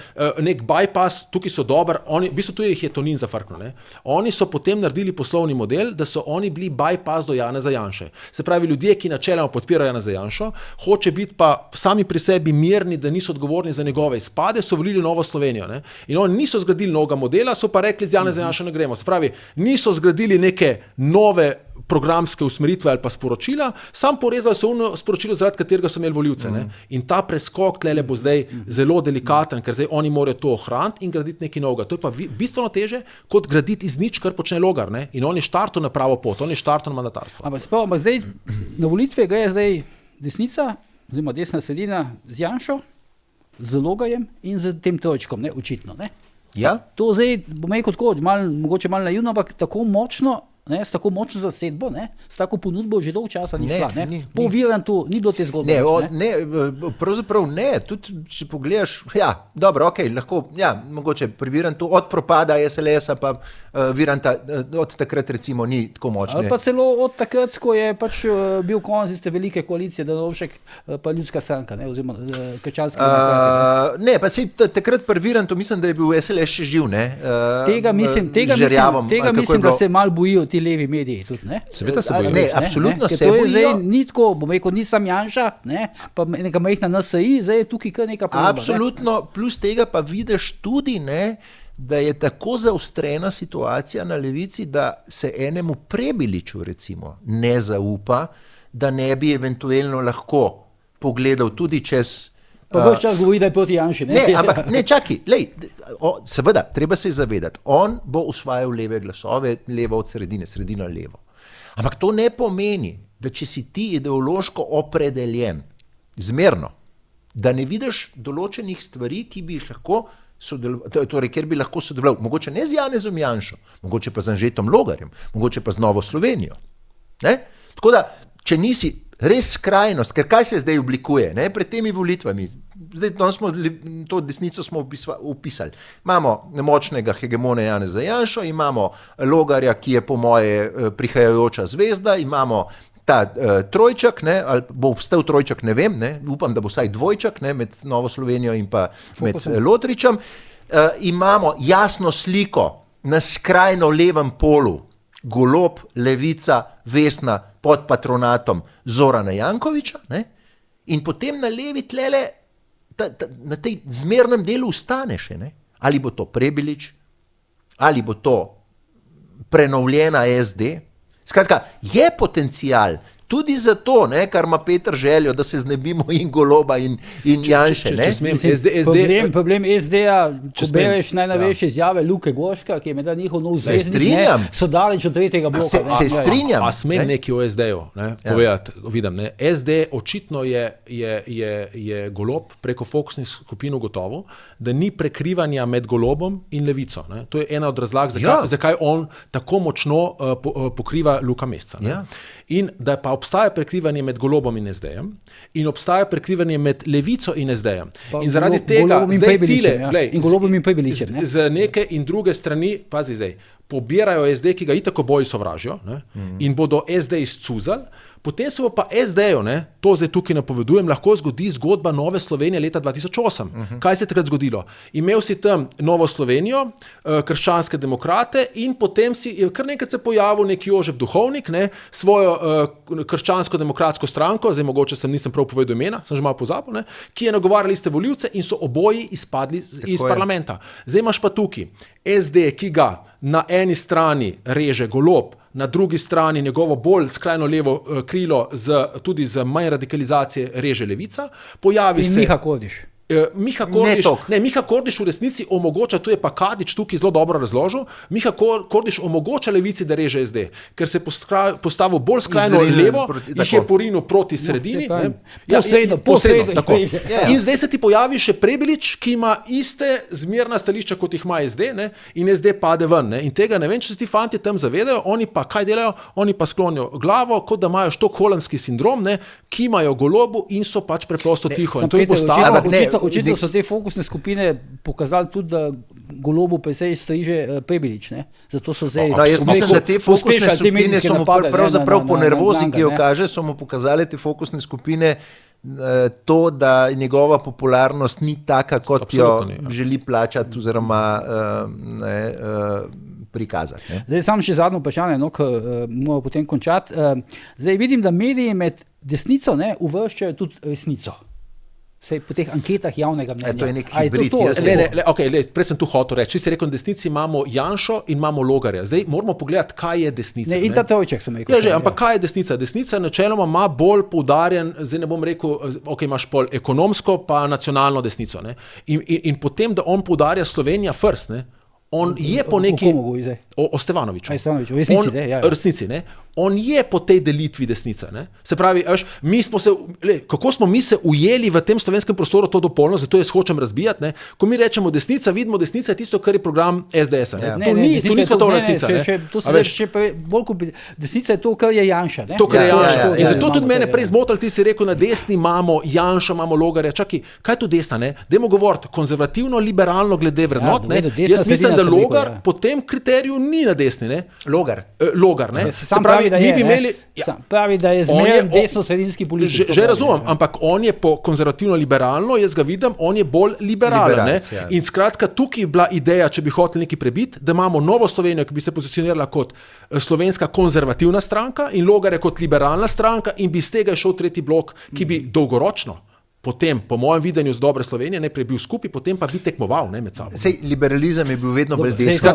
nek bypass, tukaj so dober, v bistvu tu jih je Tonin zafrknil. Ne. Oni so potem naredili poslovni model, da so oni bili bypass do Janeza Janše. Se pravi, ljudje, ki načeloma podpirajo Janeza Janšo, hoče biti pa sami pri sebi mirni, da niso odgovorni za njegove izpade, so volili Novo Slovenijo. Ne. In oni niso zgradili novega modela, so pa rekli, z Janeza Janšo ne gremo. Se pravi, niso zgradili neke nove programske usmeritve ali pa sporočila, sam porezal se ono sporočilo, zaradi katerega so imeli volivce. Ne? In ta preskok tlele bo zdaj zelo delikaten, ker zdaj oni morajo to ohraniti in graditi nekaj novega. To je pa bistveno teže, kot graditi iz nič, kar počne Logar. Ne? In on je štartil na pravo pot, on je štartil na mandatarstvo. Ampak zdaj na volitve gre zdaj desnica, oziroma desna sredina z Janšo, z Logarjem in z tem trojčkom, ne? Očitno. Ne? Ja? To zdaj, bom rekel tako, mogoče malo naivno, ampak tako močno, ne, s tako močno zasedbo, ne, s tako ponudbo že dolgo časa ni šla. Po Virantu ni bilo te zgodbe. Pravzaprav ne, tudi če pogledaš, ja, dobro, okej, lahko, ja, mogoče pri Virantu od propada SLS-a pa Viranta od takrat recimo ni tako močne. Ali pa celo od takrat, ko je pač bil konec iste velike koalicije, Drnovšek pa Ljudska stranka, ne, oziroma Krščanski demokrati. Ne, pa sej takrat pri Virantu mislim, da je bil SLS še živ, ne. Tega mislim, da se malo bojijo ti levi mediji tudi, ne? Seveda se bojijo. Ne, absolutno se bojijo. To je zdaj ni tako, bom rekel, nisem Janša, ne, pa neka majhna NSI, zdaj je tukaj kar neka podoba. Absolutno, ne? Plus tega pa vidiš tudi, ne, da je tako zaostrena situacija na levici, da se enemu Prebiliču recimo ne zaupa, da ne bi eventuelno lahko pogledal tudi čez... Pa boš čas govori, da je proti Janši, ne? Ne, ampak ne, čaki, lej, seveda, treba se zavedati, on bo usvajal leve glasove, levo od sredine, sredina levo. Ampak to ne pomeni, da če si ti ideološko opredeljen, zmerno, da ne vidiš določenih stvari, ki bi lahko torej, kjer bi lahko sodeloval, mogoče ne z Janezom Janšo, mogoče pa z Anžetom Logarjem, mogoče pa z Novo Slovenijo. Ne? Tako da, če nisi res skrajnost, ker kaj se zdaj oblikuje, ne, pred temi volitvami, zdaj to desnico smo upisali, imamo močnega hegemona Janeza Janšo, imamo Logarja, ki je po moje prihajajoča zvezda, imamo ta trojček, ne, ali bo obstal trojček, ne vem, ne, upam, da bo vsaj dvojček, ne, med Novo Slovenijo in pa med Lotričem, imamo jasno sliko na skrajno levem polu, Golob, Levica, Vesna pod patronatom Zorana Jankovića, ne? In potem na levi tlele na tej zmernem delu ustane še, ne? Ali bo to Prebilič, ali bo to prenovljena SD. Skratka, je potencial tudi zato, kar ima Peter željo, da se znebimo in Goloba in Janše. Problem SD-ja, ko bereš najnovejše izjave Luke Goška, ki je med njihov nov zvezdnik, so daleč od tretjega bloka. Se strinjam. A smem nekaj o SD-ju povedati? Vidim, SD očitno je Golob preko fokusnih skupin ugotovil, da ni prekrivanja med Golobom in Levico. To je ena od razlag, zakaj on tako močno pokriva Luka Mesca. In da pa obstaja prekrivanje med Golobom in SD-jem in obstaja prekrivanje med Levico in SD-jem. In zaradi tega zdaj tile, z neke in druge strani, pazi zdaj, pobirajo SD, ki ga itak oboji sovražijo, in bodo SD izcuzali, potem se bo pa SD-ju, to zdaj tukaj napovedujem, lahko zgodi zgodba Nove Slovenije leta 2008. Kaj se je takrat zgodilo? Imel si tam Novo Slovenijo, krščanske demokrate in potem je kar nekaj se pojavil nek Jožef Duhovnik, svojo krščansko-demokratsko stranko, zdaj mogoče nisem prav povedal imena, sem že malo pozabil, ki je nagovarjali iste volivce in so oboji izpadli iz parlamenta. Zdaj imaš pa tukaj SD, ki ga na eni strani reže Golob, na drugi strani njegovo bolj skrajno levo krilo tudi z manj radikalizacije reže Levica. Pojavi in se Miha Kordiš. Miha Kordiš v resnici omogoča, tu je pa Kadič tukaj zelo dobro razložil, Miha Kordiš omogoča Levici, da reže SD, ker se je postavil bolj skrajno levo, jih je porinil proti sredini. Posredno. In zdaj se ti pojavi še Prebilič, ki ima iste zmerna stališča, kot jih ima SD, in SD pade ven. In tega ne vem, če se ti fanti tam zavedajo, oni pa kaj delajo? Oni pa sklonijo glavo, kot da imajo štokholmski sindrom, ki imajo Golobu in so pač preprosto tiho. In to je postalo. Očitno so te fokusne skupine pokazali tudi, da Golobu pa se striže Prebilič. Zato so zdaj... Jaz mislim, da te fokusne skupine so mu pravzaprav po nervozi, ki jo kaže, so mu pokazali te fokusne skupine to, da njegova popularnost ni taka, kot jo želi plačati oziroma prikazati. Zdaj samo še zadnjo vprašanje, ko moramo potem končati. Zdaj vidim, da mediji med desnico uvrščajo tudi resnico. Sej po teh anketah javnega mnenja. To je nek hibrid. Prej sem tu hotel reči, če si rekel, na desnici imamo Janšo in imamo Logarja. Zdaj moramo pogledati, kaj je desnica. In ta trojček sem rekel. Ampak kaj je desnica? Desnica načeloma ima bolj poudarjen, zdaj ne bom rekel, imaš pol ekonomsko pa nacionalno desnico. In potem, da on poudarja Slovenija first, on je po neki... O Stevanoviču. Resnici. On je po tej delitvi desnica. Se pravi, kako smo mi se ujeli v tem slovenskem prostoru to dopolno, zato jaz hočem razbijati. Ko mi rečemo desnica, vidimo desnica je tisto, kar je program SDS-a. To ni svetovna desnica. Desnica je to, kar je Janša. To, kar je Janša. In zato tudi mene prej zmotili, ti si rekel, na desni imamo Janša, imamo Logarja. Čakaj, kaj je to desna? Dajmo govoriti konzervativno-liberalno glede vrednot. Jaz mislim, da Logar po tem kriteriju ni na desni. Logar. Se pravi, mi bi imeli... Pravi, da je zmeren desno-sredinski politik. Že razumem, ampak on je po konzervativno-liberalno, jaz ga vidim, on je bolj liberalen. In skratka, tukaj je bila ideja, če bi hoteli nekaj prebiti, da imamo Novo Slovenijo, ki bi se pozicionirala kot slovenska konzervativna stranka in Logar je kot liberalna stranka in bi iz tega šel tretji blok, ki bi dolgoročno potem, po mojem videnju z dobre Slovenije, najprej bil skupaj, potem pa bi tekmoval med sabo. Sej, liberalizem je bil vedno bolj desno.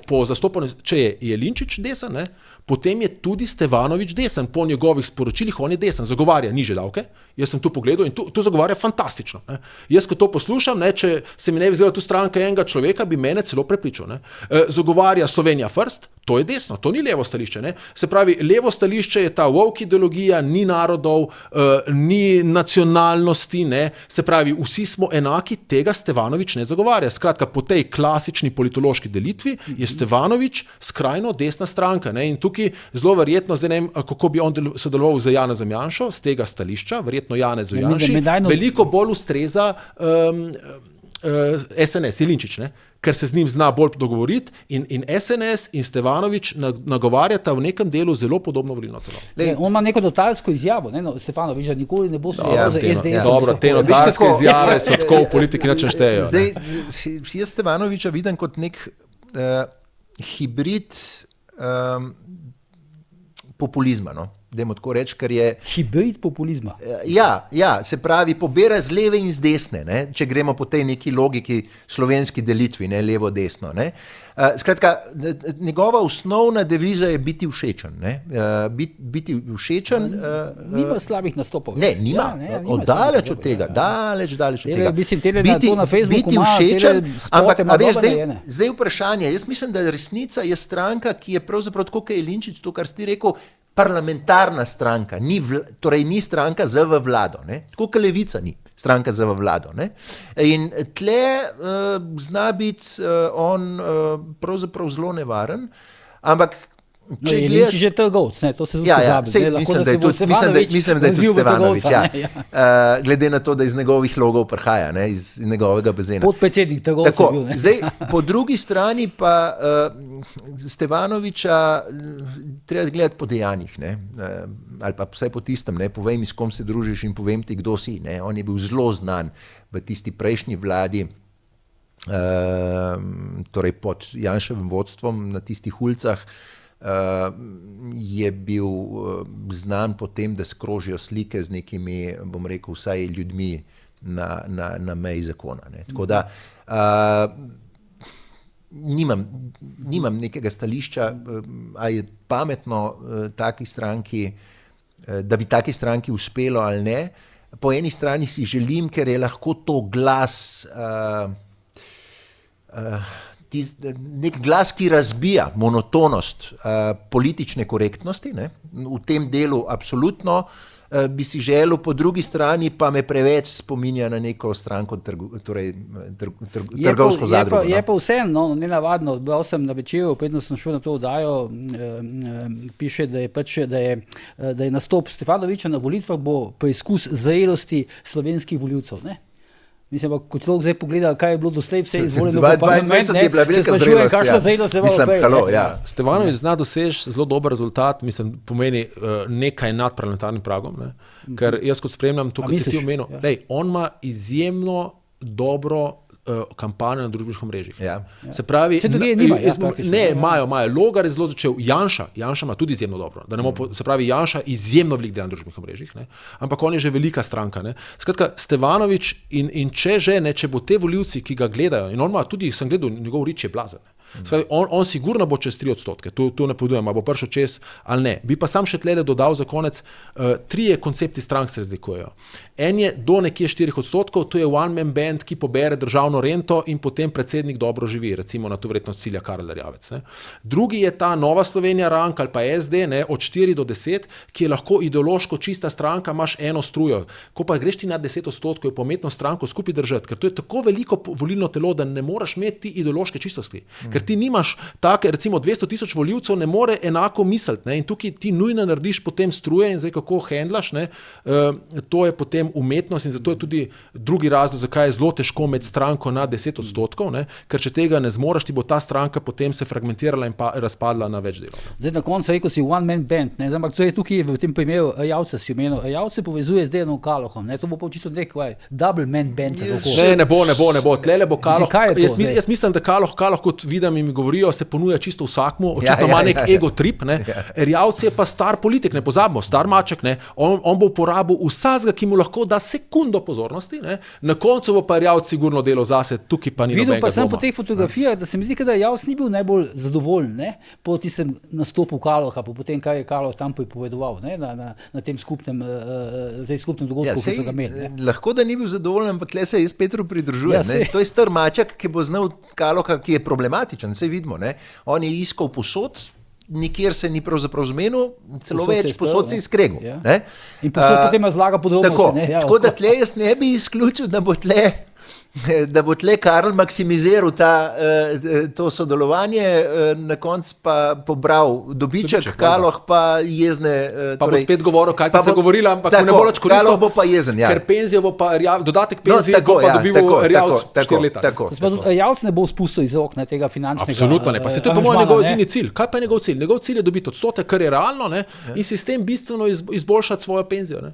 Po zastopanju, če je Jelinčič desen, potem je tudi Stevanovič desen. Po njegovih sporočilih on je desen, zagovarja nižje davke. Jaz sem tu pogledal in to zagovarja fantastično. Jaz, ko to poslušam, če se mi ne bi vzela tu stranka enega človeka, bi mene celo prepričal. Zagovarja Slovenija first, to je desno, to ni levo stališče. Se pravi, levo stališče je ta woke ideologija, ni narodov, ni nacionalnosti, se pravi, vsi smo enaki, tega Stevanovič ne zagovarja. Skratka, po tej klasični politološki delitvi je Stevanovič skrajno desna stranka. In tukaj zelo verjetno, zdaj ne vem, kako bi on sodeloval z Janezom Janšo, z tega stališča, verjetno Janezu Janši, veliko bolj ustreza SNS, Jelinčič, ker se z njim zna bolj dogovoriti in SNS in Stevanovič nagovarjata v nekem delu zelo podobno volilno telo. On ima neko notarsko izjavo, Stefanovič, da nikoli ne bo sodeloval z SDS. Dobro, te notarske izjave so tako v politiki nič ne štejejo. Zdaj, jaz Stevanoviča vidim kot nek hibrid populizma. dajmo tako reči, ker je... Hibrid populizma. Ja, se pravi, pobira z leve in z desne, ne? Če gremo po tej neki logiki slovenski delitvi, ne, levo-desno. Skratka, njegova osnovna deviza je biti všečen. Biti všečen. Nima slabih nastopov. Ne, nima. Daleč od tega. Daleč od tega. Biti všečen, ampak zdaj vprašanje. Jaz mislim, da Resnica je stranka, ki je pravzaprav tako, kot je Jelinčič, to, kar si rekel, parlamentarna stranka, torej ni stranka za v vlado, tako kot Levica ni stranka za v vlado. In tle zna biti on pravzaprav zelo nevaren, ampak če gledaš... že trgovc, to se tudi pozabi. Mislim, da je tudi Stevanović, glede na to, da iz njegovih logov prihaja, iz njegovega bazena. Podpredsednik trgovc je bil. Zdaj, po drugi strani pa Stevanovića treba gledati po dejanjih, ali pa vsaj po tistem, povej mi, s kom se družiš in povem ti, kdo si. On je bil zelo znan v tisti prejšnji vladi, torej pod Janševim vodstvom na tistih ulicah, je bil znan po tem, da skrožijo slike z nekimi, bom rekel, vsaj ljudmi na meji zakona. Tako da nimam nekega stališča, a je pametno taki stranki, da bi taki stranki uspelo ali ne. Po eni strani si želim, ker je lahko to glas, nek glas, ki razbija monotonost politične korektnosti, v tem delu absolutno bi si želel, po drugi strani pa me preveč spominja na neko stranko, torej trgovsko zadrugo. Je pa vseeno, nenavadno, bral sem na Večeru, predno sem šel na to oddajo, piše, da je nastop Stefanovića na volitvah bo preizkus zrelosti slovenskih volivcev, Mislim, ko človek zdaj pogleda, kaj je bilo doslej vse izvoljeno v parlament, je bila velika zrelost. Kakšna zrelost je bilo prej. Stevanović zna doseči zelo dober rezultat, mislim, pomeni nekaj nad parlamentarnim pragom, ker jaz kot spremljam to, kot si ti omenil, on ima izjemno dobro kampanjo na družbenih omrežjih. Se pravi, imajo. Logar je zelo začel, Janša ima tudi izjemno dobro. Se pravi, Janša izjemno velik del na družbenih omrežjih, ampak on je že velika stranka. Skratka, Stevanović in če bo te volivci, ki ga gledajo, in on ima tudi, sem gledal, njegov rič je blazen. On sigurno bo čez 3%, tu ne povedujem, bo prišel čez ali ne. Bi pa sam še tlede dodal za konec, 3 koncepti strank se razlikujejo. En je do nekje 4%, to je one man band, ki pobere državno rento in potem predsednik dobro živi, recimo na to vrednost cilja Karel Erjavec. Drugi je ta Nova Slovenija rank ali pa SD, od 4 do 10, ki je lahko ideološko čista stranka, imaš eno strujo. Ko pa greš ti na 10%, je pametno stranko skupaj držati, ker to je tako veliko volilno telo, da ne moraš imeti ideološke čistosti. Ker ti nimaš take, recimo 200,000 volivcev ne more enako misliti, in tukaj ti nujno narediš potem struje in zdaj kako handlaš, to je potem umetnost in zato je tudi drugi razlog, zakaj je zelo težko imeti stranko na 10%, ker če tega ne zmoreš, ti bo ta stranka potem se fragmentirala in pa razpadla na več delov. Zdaj na koncu rekel si one man band, ampak to je tukaj v tem primeru Erjavca si omenil. Erjavce povezuje z Dejanom Kalohom, to bo pa očitno nek double man band. Ne bo, tlele bo Kaloh. Jaz mislim, da Kaloh, kot vidim in mi govorijo, se ponuja čisto vsakmu, očitno ima nek ego trip, Erjavc je pa star politik, ne pozabimo, star maček, on bo uporabil vsakega, ki mu lahko da sekundo pozornosti, na koncu bo pa Erjavc sigurno delal zase, tukaj pa ni nobenega dvoma. Videl pa sem po teh fotografijah, da se mi zdi, da Erjavc ni bil najbolj zadovoljen, po tistem nastopu Kaloha, potem, kaj je Kaloh tam pripovedoval, na tem skupnem dogodku, ki so ga imeli. Lahko, da ni bil zadovoljen, ampak tle se jaz Petru pridružujem. To je star maček, ki bo znal Kaloha, ki je problematičen, saj vidimo, on je iskal posod, nikjer se ni pravzaprav zmenil, celo več posod se je skregal. In posod potem razlaga podrobnosti. Tako da tle jaz ne bi izključil, da bo tle Karl maksimiziral to sodelovanje, na koncu pa pobral dobiček, Kaloh pa jezne. Pa bo spet govoril, kaj se govorila, ampak ne bo več koristil. Kaloh bo pa jezen, ker penzijo bo pa dodatek penzije bo pa dobival Erjavc 4 leta. Erjavc ne bo spustil iz okna tega finančnega. Absolutno ne, pa se to je po mojem njegov edini cilj. Kaj pa je njegov cilj? Njegov cilj je dobiti odstotek, kar je realno, in si s tem bistveno izboljšati svojo penzijo.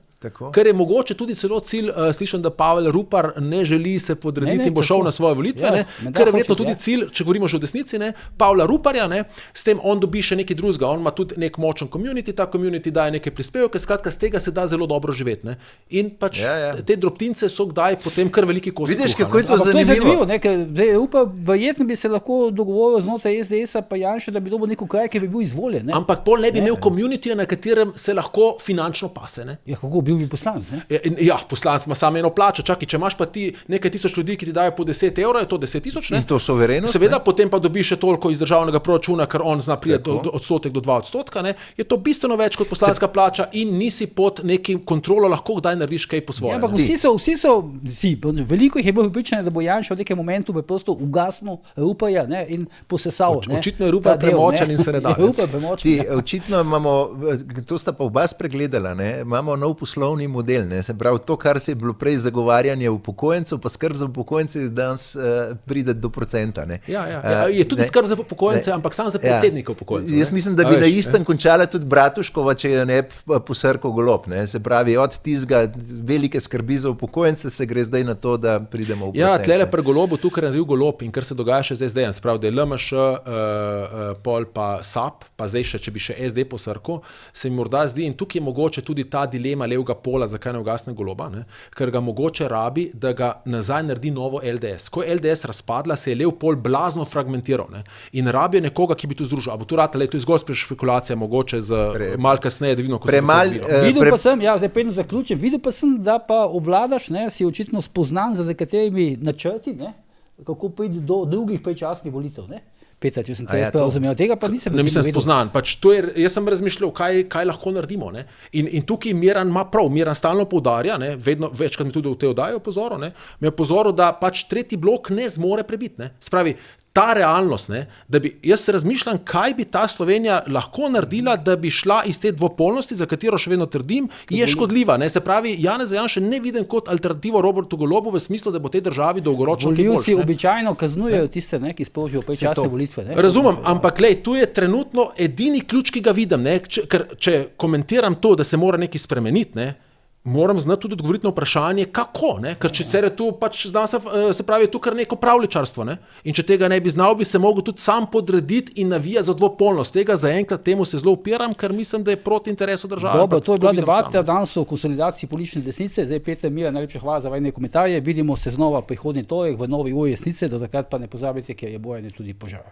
Ker je mogoče tudi celo cilj, slišim, da Pavel Rupar ne želi se podrediti in bo šel na svoje volitve, kar je verjetno tudi cilj, če govorimo že o desnici, Pavla Ruparja, s tem on dobi še nekaj drugega, on ima tudi nek močen community, ta community daje neke prispevke, skratka, z tega se da zelo dobro živeti. In pač te drobtince so kdaj potem kar veliki kosi. Vidiš, kako je to zanimivo. Verjetno bi se lahko dogovoril znotraj SDS-a pa Janša, da bi dobil neko kraj, ki bi bil izvoljen. Ampak pol ne bi imel community, na katerem se lahko finančno pase. Ja, kako bil bi poslanec? Ja, poslanec ima samo eno plačo. Čakaj, če imaš pa ti nekaj tisoč ljudi, ki ti dajo po 10 evrov, je to 10 tisoč. In to suverenost. Seveda, potem pa dobiš še toliko iz državnega proračuna, ker on zna priti odstotek do 2%. Je to bistveno več kot poslanska plača in nisi pod nekim kontrolo, lahko kdaj narediš kaj po svoje. Ja, ampak veliko jih je bilo pripričano, da bo Janša v nekem momentu preprosto ugasnil Ruparja in posesal. Očitno je Rupar premočen in se ne da. Očitno imamo, to sta pa oba spregledala, imamo nov poslovni model, se pravi to, kar se je bilo prej zagovarjanje upokojencev, pa skrb za upokojence danes pride do procenta. Je tudi skrb za upokojence, ampak samo za predsednika upokojencev. Jaz mislim, da bi na istem končala tudi Bratuškova, če je ne posrkal Golob. Se pravi, od tistega velike skrbi za upokojence se gre zdaj na to, da pridemo v procent. Ja, tlele pri Golobu, tukaj naredil Golob in kar se dogaja še z SD-jem, se pravi, da je LMŠ, pol pa SAP, pa zdaj še, če bi še SD posrkal, se mi morda zdi, in tukaj je mogoče tudi ta dilema levega pola, zakaj ne ugasne Goloba, ker ga mogoče rabi, da ga nazaj naredi novo LDS. Ko je LDS razpadla, se je lev pol blazno fragmentiral in rabijo nekoga, ki bi tu združil. A bo tu rata, to je zgolj špekulacija, mogoče malo kasneje, da vidimo, ko se bo videl pa sem, zdaj predno zaključim, videl pa sem, da pa obvladaš, si očitno spoznan za nekaterimi načrti, kako priti do drugih predčasnih volitev, Peter, če sem te razumel, tega pa nisem vedel. Nisem spoznan. Jaz sem razmišljal, kaj lahko naredimo. In tukaj Miran ima prav, Miran stalno poudarja, vedno večkrat mi tudi v te oddaje opozoril, mi je opozoril, da pač tretji blok ne zmore prebiti. Spravi, ta realnost, da bi, jaz razmišljam, kaj bi ta Slovenija lahko naredila, da bi šla iz te dvopolnosti, za katero še vedno trdim, je škodljiva. Se pravi, Janeza Janše ne vidim kot alternativo Robertu Golobu v smislu, da bo tej državi dolgoročno kaj boljše. Volivci običajno kaznujejo tiste, ki sprožijo predčasne volitve. Razumem, ampak tu je trenutno edini ključ, ki ga vidim, ker če komentiram to, da se mora nekaj spremeniti, moram znati tudi odgovoriti na vprašanje, kako, ker če je tu pač, se pravi, tu kar neko pravljičarstvo, in če tega ne bi znal, bi se mogel tudi sam podrediti in navijati za dvopolnost. Tega zaenkrat temu se zelo upiram, ker mislim, da je proti interesu države. Dobro, to je bila debata danes o konsolidaciji politične desnice. Zdaj, Peter Miran, najlepša hvala za vajne komentarje. Vidimo se znova prihodnji torek v novi uri Resnice, do takrat pa ne pozabite, ker je bojanje tudi požar.